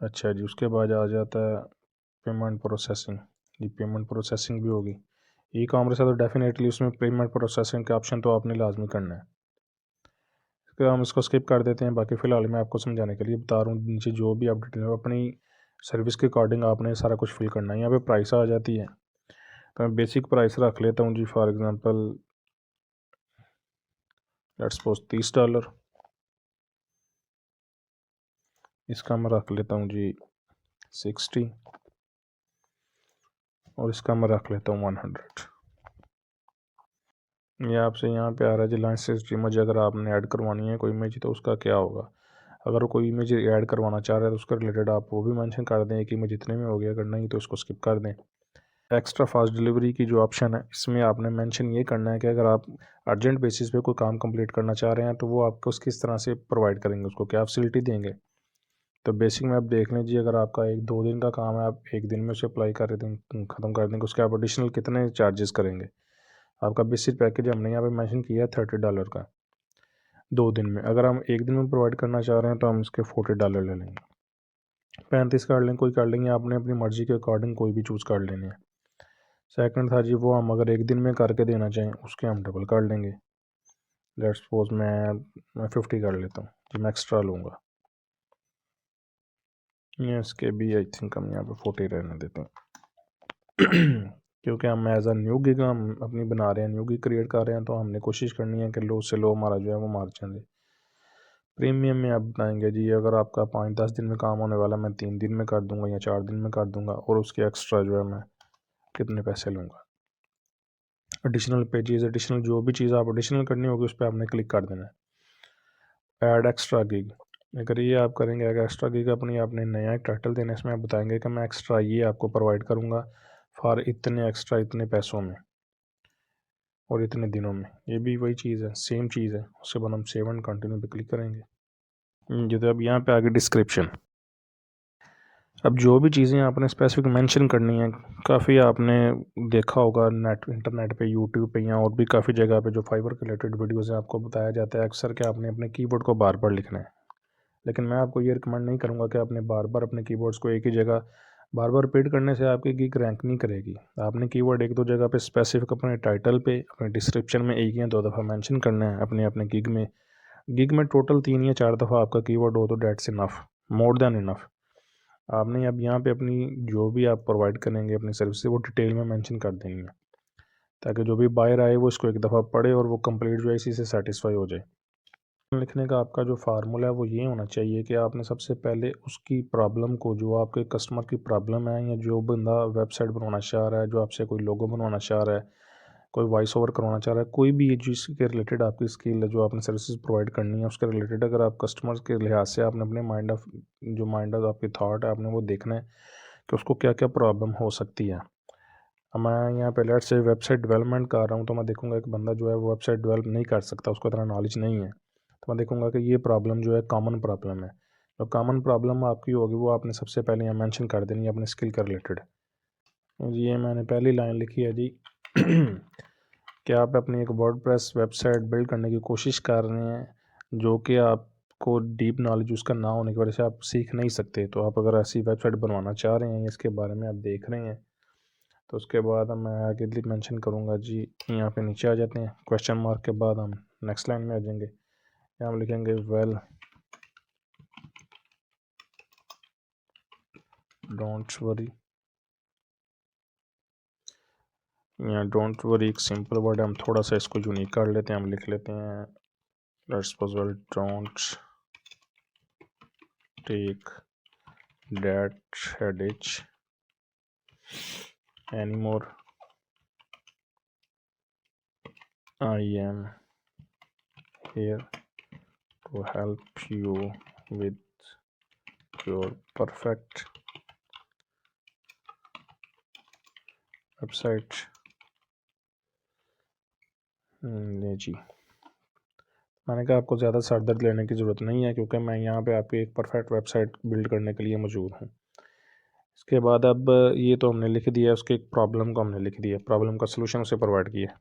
अच्छा जी, उसके बाद आ जाता है पेमेंट प्रोसेसिंग। ये पेमेंट प्रोसेसिंग भी होगी। ई कॉमर्स है तो डेफिनेटली उसमें पेमेंट प्रोसेसिंग का ऑप्शन तो आपने लाजमी करना है। इसके हम इसको स्किप कर देते हैं। बाकी फ़िलहाल मैं आपको समझाने के लिए बता रहा हूँ, नीचे जो भी आप डिटेल अपनी सर्विस के अकॉर्डिंग आपने सारा कुछ फिल करना है। यहाँ पे प्राइस आ जाती है, तो मैं बेसिक प्राइस रख लेता हूँ जी, फॉर एग्ज़ाम्पल लेट्स सपोज $30। इसका मैं रख लेता हूँ जी 60 और इसका मैं रख लेता हूँ 100। ये आपसे यहाँ पे आ रहा है जी लाइसेंस इमेज, अगर आपने ऐड करवानी है कोई इमेज तो उसका क्या होगा। अगर कोई इमेज ऐड करवाना चाह रहा है तो उसका रिलेटेड आप वो भी मेंशन कर दें कि इमेज इतने में हो गया, अगर नहीं तो इसको स्किप कर दें। एक्स्ट्रा फास्ट डिलीवरी की जो ऑप्शन है इसमें आपने मेंशन ये करना है कि अगर आप अर्जेंट बेसिस पे कोई काम कंप्लीट करना चाह रहे हैं तो वो आपको किस तरह से प्रोवाइड करेंगे, उसको क्या फैसिलिटी देंगे। तो बेसिक में आप देख लीजिए, अगर आपका 1-2 दिन का काम है, आप एक दिन में उसे अप्लाई कर दें, ख़त्म कर देंगे, उसके आप एडिशनल कितने चार्जेस करेंगे। आपका बेसिक पैकेज हमने यहाँ पे मेंशन किया है $30 का 2 दिन में। अगर हम एक दिन में प्रोवाइड करना चाह रहे हैं तो हम इसके $40 ले लेंगे। 35 कर लें, कोई कर लेंगे, आपने अपनी मर्ज़ी के अकॉर्डिंग कोई भी चूज़ कर लेने हैं। सेकंड था जी, वो हम अगर एक दिन में करके देना चाहें उसके हम डबल कर लेंगे। लेट्स सपोज मैं 50 कर लेता हूँ जी, मैं एक्स्ट्रा लूँगा। ये इसके भी आई थिंक हम यहाँ पे 40 रहने देते हैं क्योंकि हम एज अ न्यू गिग हम अपनी बना रहे हैं, न्यू गिग क्रिएट कर रहे हैं, तो हमने कोशिश करनी है कि लो से लो हमारा जो है वो मार्जिन दे। प्रीमियम में आप बताएंगे जी, अगर आपका 5-10 दिन में काम होने वाला, मैं 3 दिन में कर दूंगा या 4 दिन में कर दूंगा, और उसके एक्स्ट्रा जो है मैं कितने पैसे लूँगा। एडिशनल पेजेस, एडिशनल जो भी चीज़ आप एडिशनल करनी होगी उस पर आपने क्लिक कर देना है। ऐड एक्स्ट्रा गिग, अगर ये आप करेंगे, अगर एक्स्ट्रा गिग अपनी आपने नया एक टाइटल देना है, इसमें आप बताएंगे कि मैं एक्स्ट्रा ये आपको प्रोवाइड करूँगा फॉर इतने एक्स्ट्रा, इतने पैसों में और इतने दिनों में। ये भी वही चीज़ है, सेम चीज़ है। उसके बाद हम सेव एंड कंटिन्यू पे क्लिक करेंगे। जो तो अब यहाँ पे आगे डिस्क्रिप्शन, अब जो भी चीज़ें आपने स्पेसिफिक मेंशन करनी है, काफ़ी आपने देखा होगा नेट इंटरनेट पे, यूट्यूब पे या और भी काफ़ी जगह पे जो फाइवर के रिलेटेड वीडियोज़ हैं, आपको बताया जाता है अक्सर कि आपने अपने कीबोर्ड को बार बार लिखना है। लेकिन मैं आपको ये रिकमेंड नहीं करूँगा कि आपने बार बार अपने कीबोर्ड्स को एक ही जगह बार बार रिपीट करने से आपकी गिग रैंक नहीं करेगी। आपने कीवर्ड 1-2 जगह पे स्पेसिफिक अपने टाइटल पे, अपने डिस्क्रिप्शन में 1 या 2 दफ़ा मेंशन करना है अपने अपने गिग में। गिग में टोटल 3 या 4 दफ़ा आपका कीवर्ड हो तो dates enough, more than enough. आपने अब यहाँ पे अपनी जो भी आप प्रोवाइड करेंगे अपनी सर्विस वो डिटेल में मेंशन कर देनी है, ताकि जो भी बायर आए वो इसको एक दफ़ा पढ़े और वो कंप्लीट जो है इसी से सेटिस्फाई हो जाए। लिखने का आपका जो फार्मूला है वो ये होना चाहिए कि आपने सबसे पहले उसकी प्रॉब्लम को, जो आपके कस्टमर की प्रॉब्लम है, या जो बंदा वेबसाइट बनवाना चाह रहा है, जो आपसे कोई लोगो बनवाना चाह रहा है, कोई वॉइस ओवर करवाना चाह रहा है, कोई भी जिसके रिलेटेड आपकी स्किल है, जो आपने सर्विसेज प्रोवाइड करनी है उसके रिलेटेड, अगर आप कस्टमर्स के लिहाज से आपने अपने माइंड ऑफ आपकी थाट है, आपने वो देखना है कि उसको क्या क्या प्रॉब्लम हो सकती है। अब मैं यहाँ पे लेट्स से वेबसाइट डेवलपमेंट कर रहा हूँ, तो मैं देखूँगा एक बंदा जो है वो वेबसाइट डेवलप नहीं कर सकता, उसको इतना नॉलेज नहीं है, तो मैं देखूँगा कि ये प्रॉब्लम जो है कॉमन प्रॉब्लम है। तो कॉमन प्रॉब्लम आपकी होगी वो आपने सबसे पहले यहाँ मेंशन कर देनी है अपने स्किल के रिलेटेड। जी ये मैंने पहली लाइन लिखी है जी कि आप अपनी एक वर्डप्रेस वेबसाइट बिल्ड करने की कोशिश कर रहे हैं, जो कि आपको डीप नॉलेज उसका ना होने की वजह से आप सीख नहीं सकते। तो आप अगर ऐसी वेबसाइट बनवाना चाह रहे हैं, इसके बारे में आप देख रहे हैं, तो उसके बाद मैं आगे मेंशन करूँगा जी, यहाँ पे नीचे आ जाते हैं, क्वेश्चन मार्क के बाद हम नेक्स्ट लाइन में आ जाएंगे। यहाँ हम लिखेंगे वेल डोंट वरी। यहाँ डोंट वरी एक सिंपल वर्ड है, हम थोड़ा सा इसको यूनिक कर लेते हैं, हम लिख लेते हैं let's suppose well don't take that headache anymore, I am here to help you with your perfect website। ले जी, मैंने कहा आपको ज़्यादा सर दर्द लेने की ज़रूरत नहीं है, क्योंकि मैं यहाँ पे आपकी एक परफेक्ट वेबसाइट बिल्ड करने के लिए मौजूद हूँ। इसके बाद अब ये तो हमने लिख दिया, उसके एक प्रॉब्लम को हमने लिख दिया, प्रॉब्लम का सलूशन उसे प्रोवाइड किया।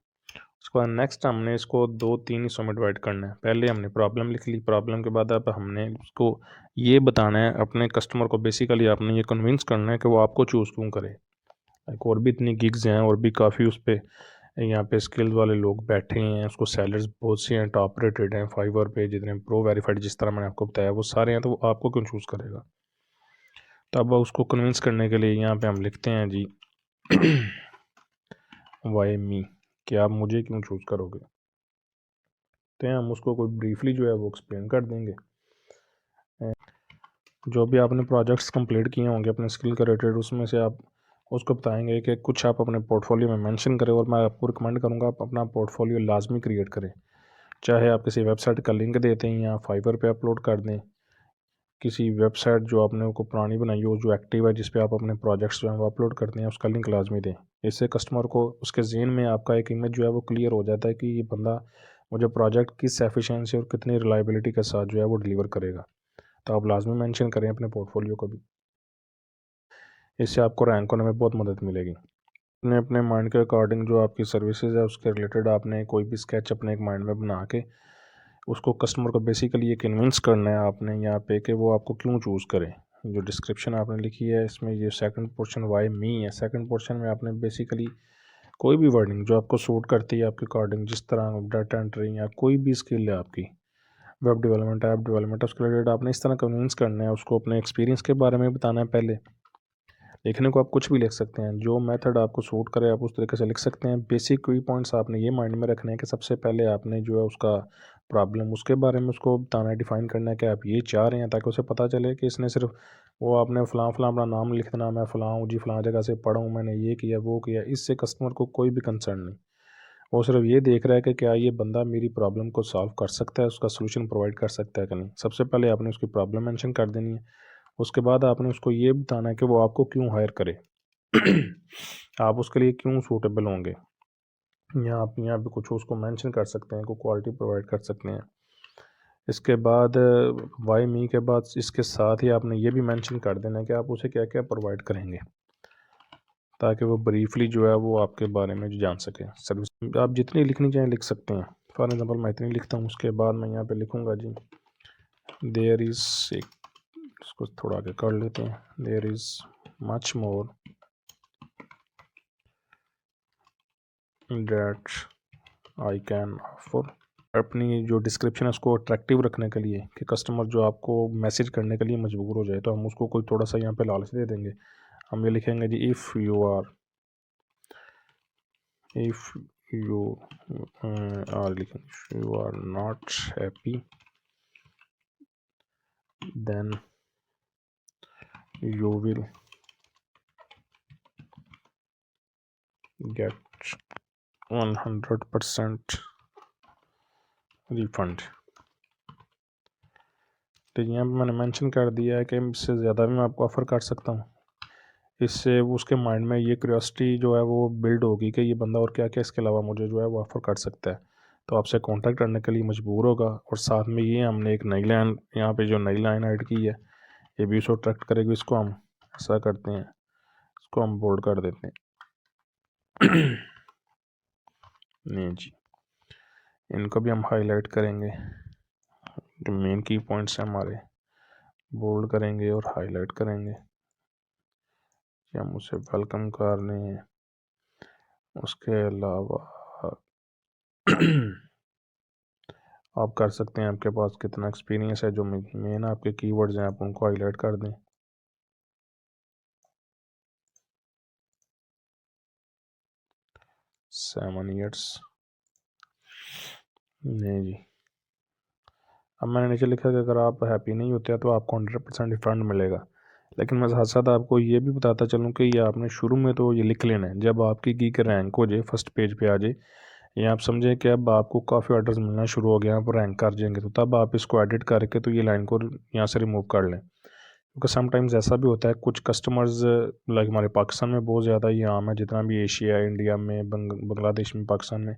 उसके बाद नेक्स्ट हमने इसको 2-3 हिस्सों में डिवाइड करना है। पहले हमने प्रॉब्लम लिख ली, प्रॉब्लम के बाद अब हमने उसको ये बताना है अपने कस्टमर को, बेसिकली आपने ये कन्विंस करना है कि वो आपको चूज़ क्यों करे। एक और भी इतनी गिग्स हैं और भी काफ़ी उस पर यहाँ पे स्किल्स वाले लोग बैठे हैं, उसको सैलरीज बहुत सी हैं, टॉप रेटेड हैं फाइवर पे, जितने प्रो वेरीफाइड जिस तरह मैंने आपको बताया वो सारे हैं, तो वो आपको क्यों चूज़ करेगा। तो अब उसको कन्विंस करने के लिए यहाँ पे हम लिखते हैं जी वाई मी, कि आप मुझे क्यों चूज़ करोगे। तो हम उसको कोई ब्रीफली जो है वो एक्सप्लेन कर देंगे। जो भी आपने प्रोजेक्ट्स कंप्लीट किए होंगे अपने स्किल के रिलेटेड, उसमें से आप उसको बताएंगे कि कुछ आप अपने पोर्टफोलियो में मेंशन करें, और मैं आपको रिकमेंड करूँगा आप अपना पोर्टफोलियो लाजमी क्रिएट करें। चाहे आप किसी वेबसाइट का लिंक देते हैं या फाइवर पे अपलोड कर दें, किसी वेबसाइट जो आपने को पुरानी बनाई हो जो एक्टिव है, जिस पे आप अपने प्रोजेक्ट्स जो हैं वो अपलोड करते हैं, उसका लिंक लाजमी दें। इससे कस्टमर को उसके ज़हन में आपका एक इमेज जो है वो क्लियर हो जाता है कि ये बंदा मुझे प्रोजेक्ट किस एफिशिएंसी और कितनी रिलायबिलिटी के साथ जो है वो डिलीवर करेगा। तो आप लाजमी मेंशन करें अपने पोर्टफोलियो को भी, इससे आपको रैंक होने में बहुत मदद मिलेगी। अपने अपने माइंड के अकॉर्डिंग जो आपकी सर्विसेज है उसके रिलेटेड आपने कोई भी स्केच अपने एक माइंड में बना के उसको कस्टमर को बेसिकली ये कन्विंस करना है आपने यहाँ पे कि वो आपको क्यों चूज़ करें। जो डिस्क्रिप्शन आपने लिखी है इसमें ये सेकंड पोर्शन वाई मी है, सेकंड पोर्शन में आपने बेसिकली कोई भी वर्डिंग जो आपको सूट करती है आपके अकॉर्डिंग, जिस तरह डाटा एंट्री या कोई भी स्किल है आपकी, वेब डेवलपमेंट, ऐप डेवलपमेंट, उसके रिलेटेड आपने इस तरह कन्विंस करना है उसको, अपने एक्सपीरियंस के बारे में बताना है। पहले लिखने को आप कुछ भी लिख सकते हैं, जो मेथड आपको सूट करे आप उस तरीके से लिख सकते हैं। बेसिक की पॉइंट्स आपने ये माइंड में रखने हैं कि सबसे पहले आपने जो है उसका प्रॉब्लम उसके बारे में उसको बताना है, डिफ़ाइन करना है कि आप ये चाह रहे हैं, ताकि उसे पता चले कि इसने सिर्फ वो आपने फ़लाँ फ़लाँ अपना नाम लिख देना, मैं फ़लाँ हूँ जी, फ़लाँ जगह से पढ़ा हूँ, मैंने ये किया वो किया। इससे कस्टमर को कोई भी कंसर्न नहीं, वो सिर्फ ये देख रहा है कि क्या ये बंदा मेरी प्रॉब्लम को सॉल्व कर सकता है, उसका सोल्यूशन प्रोवाइड कर सकता है कि नहीं। सबसे पहले आपने उसकी प्रॉब्लम मेंशन कर देनी है, उसके बाद आपने उसको ये बताना है कि वो आपको क्यों हायर करे आप उसके लिए क्यों सूटेबल होंगे। यहाँ आप यहाँ पे कुछ उसको मेंशन कर सकते हैं, कोई क्वालिटी प्रोवाइड कर सकते हैं। इसके बाद वाई मी के बाद इसके साथ ही आपने ये भी मेंशन कर देना है कि आप उसे क्या क्या प्रोवाइड करेंगे, ताकि वो ब्रीफली जो है वो आपके बारे में जान सके। सर्विस आप जितनी लिखनी चाहें लिख सकते हैं। फॉर एग्ज़ाम्पल मैं इतनी लिखता हूँ, उसके बाद मैं यहाँ पे लिखूँगा जी देयर इज़ एक, इसको थोड़ा आगे कर लेते हैं, there is much more that I can offer. अपनी जो डिस्क्रिप्शन है उसको अट्रैक्टिव रखने के लिए कि कस्टमर जो आपको मैसेज करने के लिए मजबूर हो जाए, तो हम उसको कोई थोड़ा सा यहाँ पे लालच दे देंगे। हम ये लिखेंगे जी if you are not happy then you will get 100% refund. तो यहाँ पे मैंने मेंशन कर दिया है कि इससे ज़्यादा भी मैं आपको ऑफ़र कर सकता हूँ। इससे उसके माइंड में ये क्यूरियोसिटी जो है वो बिल्ड होगी कि ये बंदा और क्या क्या इसके अलावा मुझे जो है वो ऑफ़र कर सकता है, तो आपसे कांटेक्ट करने के लिए मजबूर होगा। और साथ में ये हमने एक नई लाइन यहाँ पे जो नई लाइन ऐड की है ये भी उसको अट्रैक्ट करेगी। इसको हम ऐसा करते हैं, इसको हम बोल्ड कर देते हैं नहीं जी, इनको भी हम हाईलाइट करेंगे, जो मेन की पॉइंट्स हैं हमारे बोल्ड करेंगे और हाईलाइट करेंगे कि हम उसे वेलकम कर रहे हैं। उसके अलावा आप कर सकते हैं आपके पास कितना एक्सपीरियंस है, जो मेन आपके कीवर्ड्स हैं आप उनको हाईलाइट कर दें। 7 ईयर्स नहीं जी। अब मैंने नीचे लिखा कि अगर आप हैप्पी नहीं होते हैं तो आपको 100% रिफंड मिलेगा। लेकिन मैं साथ साथ आपको ये भी बताता चलूँ कि ये आपने शुरू में तो ये लिख लेना है, जब आपकी गीक रैंक हो जाए, फर्स्ट पेज पे आ जाए, या आप समझें कि अब आपको काफ़ी ऑर्डर्स मिलना शुरू हो गए, आप रैंक कर जाएंगे, तो तब आप इसको एडिट करके तो ये लाइन को यहाँ से रिमूव कर लें। क्योंकि समटाइम्स ऐसा भी होता है कुछ कस्टमर्स लाइक हमारे पाकिस्तान में बहुत ज़्यादा ये आम है, जितना भी एशिया, इंडिया में, बांग्लादेश में, पाकिस्तान में,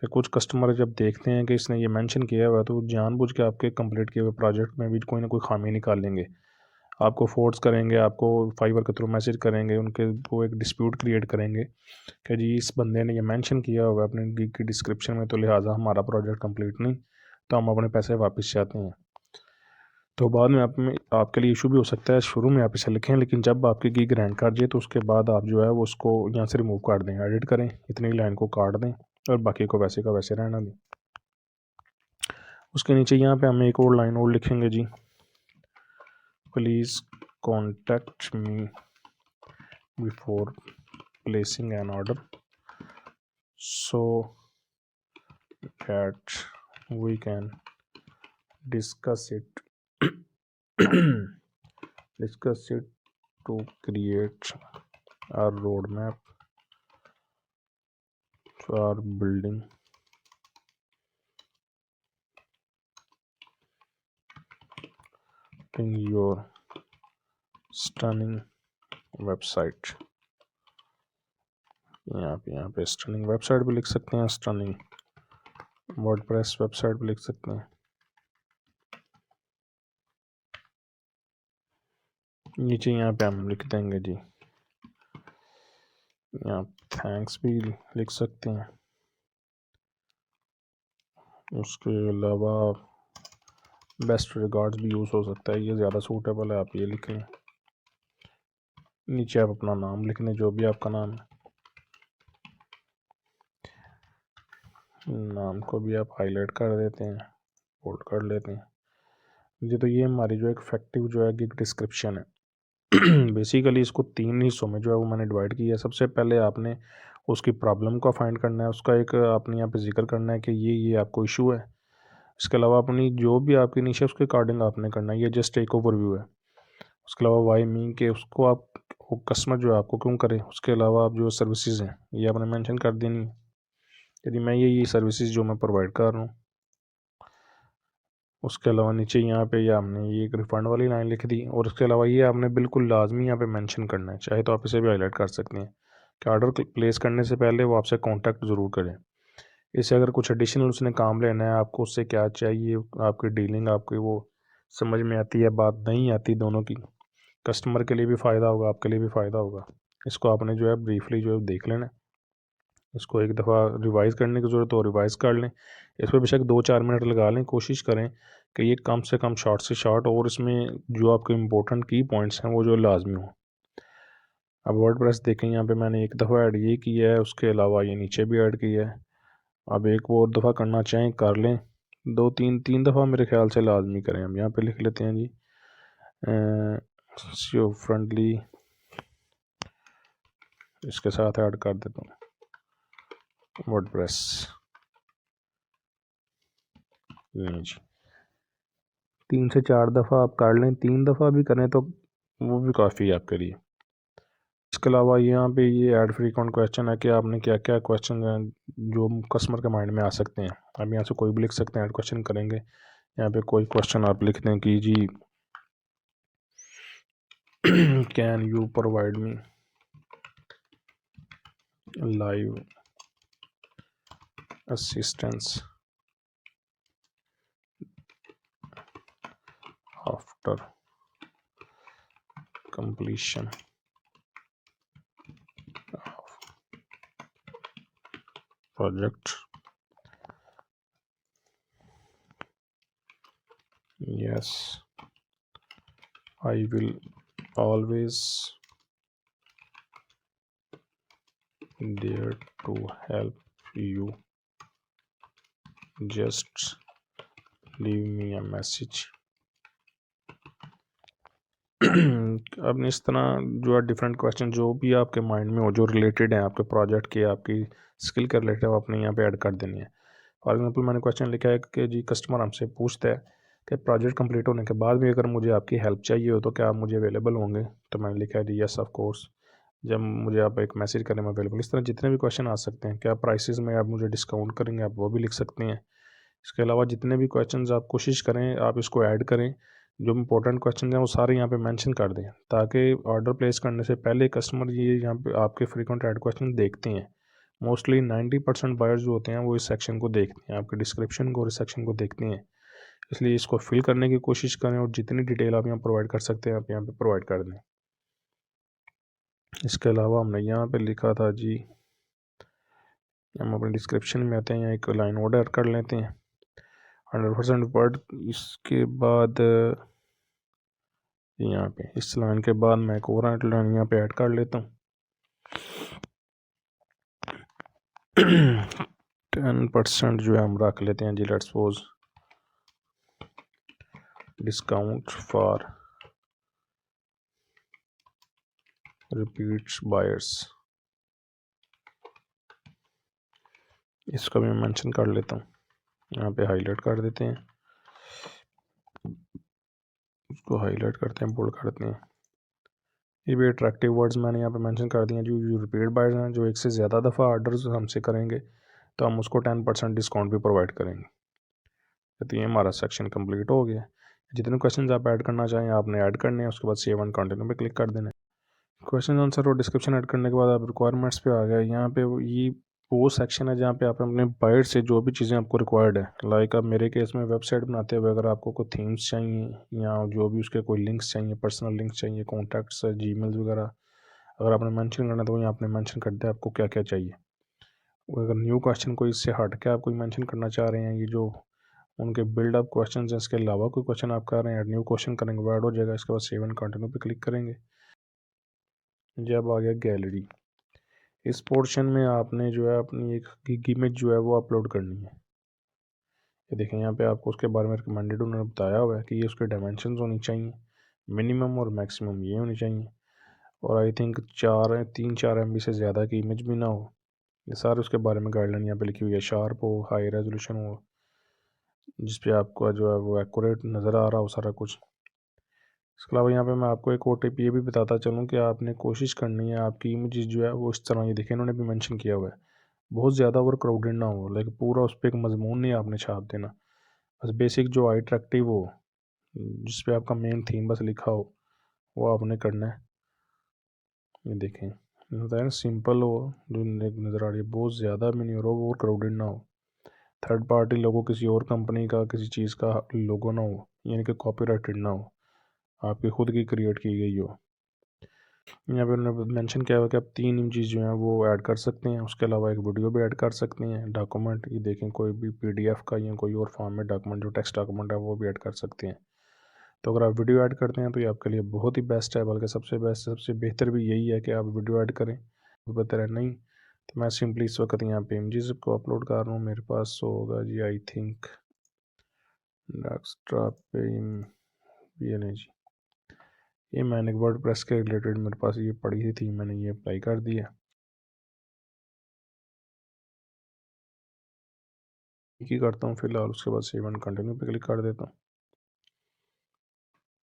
कि कुछ कस्टमर जब देखते हैं कि इसने ये मेंशन किया हुआ है तो जानबूझ के आपके कंप्लीट किए हुए प्रोजेक्ट में भी कोई ना कोई खामी निकाल लेंगे, आपको फोर्स करेंगे, आपको फाइवर के थ्रू मैसेज करेंगे, उनके वो एक डिस्प्यूट क्रिएट करेंगे कि जी इस बंदे ने ये मेंशन किया हुआ है अपने गिग की डिस्क्रिप्शन में, तो लिहाजा हमारा प्रोजेक्ट कंप्लीट नहीं, तो हम अपने पैसे वापस चाहते हैं। तो बाद में आपके लिए इशू भी हो सकता है, शुरू में आप इसे लिखें, लेकिन जब आपकी गिग रैंक कर जाए तो उसके बाद आप जो है वो उसको यहाँ से रिमूव कर दें, एडिट करें, इतनी लाइन को काट दें और बाकी को वैसे का वैसे रहना दें। उसके नीचे यहाँ पे हम एक और लाइन और लिखेंगे जी, please contact me before placing an order so that we can discuss it discuss it to create a roadmap for building in your stunning website। यहाँ पे स्टनिंग वेबसाइट भी लिख सकते हैं, स्टनिंग वर्डप्रेस वेबसाइट भी लिख सकते हैं। नीचे यहाँ पे हम लिख देंगे जी, यहाँ थैंक्स भी लिख सकते हैं। उसके अलावा बेस्ट रिगार्ड्स भी यूज़ हो सकता है, ये ज़्यादा सूटेबल है, आप ये लिख लें। नीचे आप अपना नाम लिख लें, जो भी आपका नाम है, नाम को भी आप हाईलाइट कर देते हैं, बोल्ड कर लेते हैं जी। तो ये हमारी जो एक इफेक्टिव जो है गिग डिस्क्रिप्शन है। बेसिकली इसको 3 हिस्सों में जो है वो मैंने डिवाइड किया है। सबसे पहले आपने उसकी प्रॉब्लम को फाइंड करना है, उसका एक आपने यहाँ पे जिक्र करना है कि ये आपको इशू है। इसके अलावा अपनी जो भी आपकी नीचे उसके अकॉर्डिंग आपने करना है, ये जस्ट एक ओवरव्यू है। उसके अलावा वाई मी के उसको आप वो कस्टमर जो है आपको क्यों करे। उसके अलावा आप जो सर्विसेज हैं ये आपने मेंशन कर देनी है, यदि मैं ये सर्विसेज जो मैं प्रोवाइड कर रहा हूँ। उसके अलावा नीचे यहाँ पे ये हमने ये एक रिफ़ंड वाली लाइन लिख दी, और उसके अलावा ये आपने बिल्कुल लाजमी यहाँ पे मेंशन करना है, चाहे तो आप इसे भी हाईलाइट कर सकते हैं कि ऑर्डर प्लेस करने से पहले वो आपसे कांटेक्ट ज़रूर करें। इससे अगर कुछ एडिशनल उसने काम लेना है, आपको उससे क्या चाहिए, आपकी डीलिंग आपकी वो समझ में आती है, बात नहीं आती दोनों की, कस्टमर के लिए भी फ़ायदा होगा, आपके लिए भी फ़ायदा होगा। इसको आपने जो है ब्रीफली जो है देख लेना है। इसको एक दफ़ा रिवाइज़ करने की ज़रूरत हो रिवाइज़ कर लें, इस पर बेशक 2-4 मिनट लगा लें, कोशिश करें कि ये कम से कम शॉर्ट से शॉर्ट और इसमें जो आपके इम्पोर्टेंट की पॉइंट्स हैं वो जो लाजमी हों। अब वर्डप्रेस देखें, यहाँ पे मैंने एक दफ़ा ऐड ये किया है, उसके अलावा ये नीचे भी ऐड किया है। अब एक वो और दफ़ा करना चाहें कर लें, 2-3 दफ़ा मेरे ख्याल से लाजमी करें। हम यहाँ पे लिख लेते हैं जी SEO फ्रेंडली, इसके साथ ऐड कर देता हूँ वर्डप्रेस जी। 3 से 4 दफ़ा आप कर लें, 3 दफ़ा भी करें तो वो भी काफ़ी है आपके लिए। इसके अलावा यहाँ पे ये ऐड फ्रीक्वेंट क्वेश्चन है कि आपने क्या क्या क्वेश्चन हैं जो कस्टमर के माइंड में आ सकते हैं। आप यहाँ से कोई भी लिख सकते हैं, ऐड क्वेश्चन करेंगे। यहाँ पे कोई क्वेश्चन आप लिख दें कि जी can you provide me live assistance after completion project। Yes, I will always there to help you, just leave me a message। अब इस तरह जो है डिफरेंट क्वेश्चन जो भी आपके माइंड में हो, जो रिलेटेड हैं आपके प्रोजेक्ट के, आपकी स्किल के रिलेटेड, वो आपने यहाँ पे ऐड कर देनी है। फॉर एग्जांपल मैंने क्वेश्चन लिखा है कि जी कस्टमर हमसे पूछता है कि प्रोजेक्ट कंप्लीट होने के बाद भी अगर मुझे आपकी हेल्प चाहिए हो तो क्या आप मुझे अवेलेबल होंगे। तो मैंने लिखा है जी यस ऑफ कोर्स, जब मुझे आप एक मैसेज करें मैं अवेलेबल। इस तरह जितने भी क्वेश्चन आ सकते हैं, क्या प्राइसेस में आप मुझे डिस्काउंट करेंगे, आप वो भी लिख सकते हैं। इसके अलावा जितने भी क्वेश्चंस आप कोशिश करें आप इसको ऐड करें, जो इंपॉर्टेंट क्वेश्चन हैं वो सारे यहाँ पे मेंशन कर दें, ताकि ऑर्डर प्लेस करने से पहले कस्टमर ये यहाँ पे आपके फ्रीक्वेंट ऐड क्वेश्चन देखते हैं। मोस्टली 90% बायर्स जो होते हैं वो इस सेक्शन को देखते हैं, आपके डिस्क्रिप्शन को और इस सेक्शन को देखते हैं। इसलिए इसको फिल करने की कोशिश करें और जितनी डिटेल आप यहाँ प्रोवाइड कर सकते हैं आप यहाँ पे प्रोवाइड कर दें। इसके अलावा हमने यहाँ पे लिखा था जी, हम अपने डिस्क्रिप्शन में आते हैं, यहाँ एक लाइन ऑर्डर कर लेते हैं 100% वर्ड। इसके बाद यहाँ पे इस लाइन के बाद मैं एक और लाइन यहाँ पे ऐड कर लेता हूँ 10% जो है हम रख लेते हैं जी। Let's suppose discount for repeats buyers, इसका भी मैं मेंशन कर लेता हूँ। यहाँ पे हाईलाइट कर देते हैं, उसको हाईलाइट करते हैं, बोल्ड करते हैं। ये भी अट्रैक्टिव वर्ड्स मैंने यहाँ पे मेंशन कर दिए हैं। जो रिपीट बायर्स हैं, जो एक से ज़्यादा दफ़ा ऑर्डर्स हमसे करेंगे तो हम उसको 10% डिस्काउंट भी प्रोवाइड करेंगे। तो ये हमारा सेक्शन कंप्लीट हो गया। जितने क्वेश्चन आप ऐड करना चाहें आपने ऐड करने हैं, उसके बाद सेव एंड कंटिन्यू पे क्लिक कर देना है। क्वेश्चन आंसर और डिस्क्रिप्शन ऐड करने के बाद आप रिक्वायरमेंट्स पे आ गए। यहाँ पे ये वो सेक्शन है जहाँ पे आप अपने बायर से जो भी चीज़ें आपको रिक्वायर्ड है, लाइक अब मेरे केस में वेबसाइट बनाते हुए अगर आपको कोई थीम्स चाहिए या जो भी उसके कोई लिंक्स चाहिए, पर्सनल लिंक्स चाहिए, कॉन्टैक्ट्स, जीमेल्स वगैरह, अगर आपने मेंशन करना तो वहीं आपने मेंशन कर दिया आपको क्या क्या चाहिए। अगर न्यू क्वेश्चन कोई इससे हट के आप कोई मेंशन करना चाह रहे हैं, ये जो उनके बिल्डअप क्वेश्चन हैं, इसके अलावा कोई क्वेश्चन आप कर रहे हैं, न्यू क्वेश्चन करेंगे, वो ऐड हो जाएगा। इसके बाद सेव एंड कंटिन्यू पे क्लिक करेंगे। जब आ गया गैलरी, इस पोर्शन में आपने जो है अपनी एक इमेज जो है वो अपलोड करनी है। ये देखें यहाँ पे आपको उसके बारे में रिकमेंडेड उन्होंने बताया हुआ है कि ये उसके डायमेंशंस होनी चाहिए, मिनिमम और मैक्सिमम ये होनी चाहिए, और आई थिंक 3-4 MB से ज़्यादा की इमेज भी ना हो। ये सारे उसके बारे में गाइडलाइन यहाँ पे लिखी हुई है। शार्प हो, हाई रेजोल्यूशन हो, जिस पे आपको जो है वो एक्यूरेट नज़र आ रहा हो सारा कुछ। इसके अलावा यहाँ पे मैं आपको एक OTP ये भी बताता चलूँ कि आपने कोशिश करनी है आपकी इमेज जो है वो इस तरह, ये देखिए इन्होंने भी मेंशन किया हुआ है, बहुत ज़्यादा ओवर क्राउडेड ना हो, लाइक पूरा उस पर एक मजमून नहीं आपने छाप देना, बस बेसिक जो आई अट्रैक्टिव हो, जिस पे आपका मेन थीम बस लिखा हो, वो आपने करना है। ये देखें होता है ना, सिंपल हो, जो नज़र आ रही है, बहुत ज़्यादा भी नहीं हो रहा, ओवर क्राउडेड ना हो, थर्ड पार्टी लोगो, किसी और कंपनी का किसी चीज़ का लोगो ना हो, यानी कि कॉपीराइटेड ना हो, आपकी खुद की क्रिएट की गई हो। यहाँ पे उन्होंने मेंशन किया हुआ कि आप 3 इमेजेस जो हैं वो ऐड कर सकते हैं, उसके अलावा एक वीडियो भी ऐड कर सकते हैं। डॉक्यूमेंट, ये देखें कोई भी PDF का या कोई और फॉर्म में डॉक्यूमेंट, जो टेक्स्ट डॉक्यूमेंट है वो भी ऐड कर सकते हैं। तो अगर आप वीडियो ऐड करते हैं तो ये आपके लिए बहुत ही बेस्ट है, बल्कि सबसे बेस्ट, सबसे बेहतर भी यही है कि आप वीडियो ऐड करें। बेहतर है नहीं तो मैं सिंपली इस वक्त यहाँ पे इमेजेस को अपलोड कर रहा हूँ। मेरे पास होगा जी, आई थिंक डेस्कटॉप पे ये नहीं जी, ये मैंने वर्डप्रेस के रिलेटेड मेरे पास ये पड़ी थी, मैंने ये अप्लाई कर दिया। ही करता हूँ फिलहाल, उसके बाद सेव एंड कंटिन्यू पे क्लिक कर देता हूँ।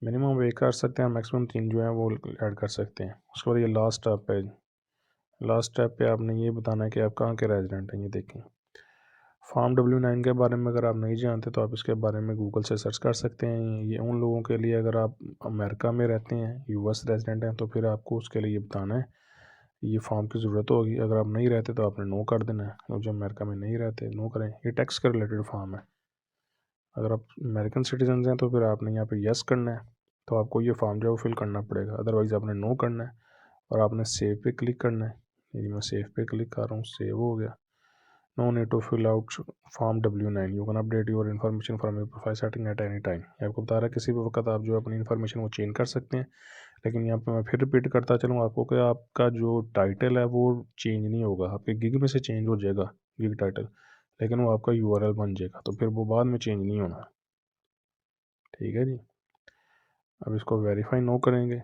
मिनिमम एक कर सकते हैं, मैक्सिमम 3 जो है वो ऐड कर सकते हैं। उसके बाद ये लास्ट स्टेप है। लास्ट स्टेप पे आपने ये बताना है कि आप कहाँ के रेजिडेंट हैं। ये देखें, फॉर्म W9 के बारे में अगर आप नहीं जानते तो आप इसके बारे में गूगल से सर्च कर सकते हैं। ये उन लोगों के लिए, अगर आप अमेरिका में रहते हैं, US रेजिडेंट हैं, तो फिर आपको उसके लिए बताना है, ये फॉर्म की ज़रूरत होगी। अगर आप नहीं रहते तो आपने नो कर देना है, और जो अमेरिका में नहीं रहते नो करें। ये टैक्स के रिलेटेड फॉर्म है। अगर आप अमेरिकन सिटीजन हैं तो फिर आपने यहाँ पे यस करना है, तो आपको ये फॉर्म जो है वो फिल करना पड़ेगा। अदरवाइज़ आपने नो करना है और आपने सेव पे क्लिक करना है। ये मैं सेव पे क्लिक कर रहा हूँ, सेव हो गया। No need to fill out form W9, you can update your information from your profile setting at any time. ये आपको बता रहा है किसी भी वक्त आप जो अपनी इन्फॉर्मेशन वो चेंज कर सकते हैं। लेकिन यहाँ पे मैं फिर रिपीट करता चलूँ आपको कि आपका जो टाइटल है वो चेंज नहीं होगा, आपके गिग में से चेंज हो जाएगा गिग टाइटल, लेकिन वो आपका URL बन जाएगा, तो फिर वो बाद में चेंज नहीं होना। ठीक है जी। अब इसको वेरीफाई नो करेंगे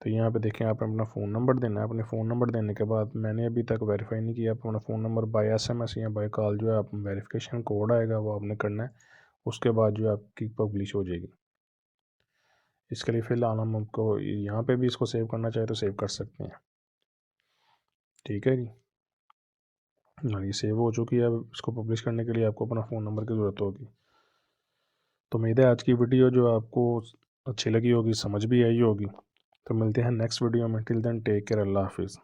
तो यहाँ पे देखें आप अपना फ़ोन नंबर देना है। अपने फ़ोन नंबर देने के बाद, मैंने अभी तक वेरीफाई नहीं किया, अपना फ़ोन नंबर बाय SMS या बाय कॉल जो है आप वेरिफिकेशन कोड आएगा वो आपने करना है। उसके बाद जो है आपकी पब्लिश हो जाएगी। इसके लिए फ़िलहाल हम आपको यहाँ पे भी इसको सेव करना चाहे तो सेव कर सकते हैं। ठीक है जी, हाँ ये सेव हो चुकी है। अब इसको पब्लिश करने के लिए आपको अपना फ़ोन नंबर की ज़रूरत होगी। तो उम्मीद है आज की वीडियो जो आपको अच्छी लगी होगी, समझ भी आई होगी। तो मिलते हैं नेक्स्ट वीडियो में। टिल देन टेक केयर, अल्लाह हाफिज़।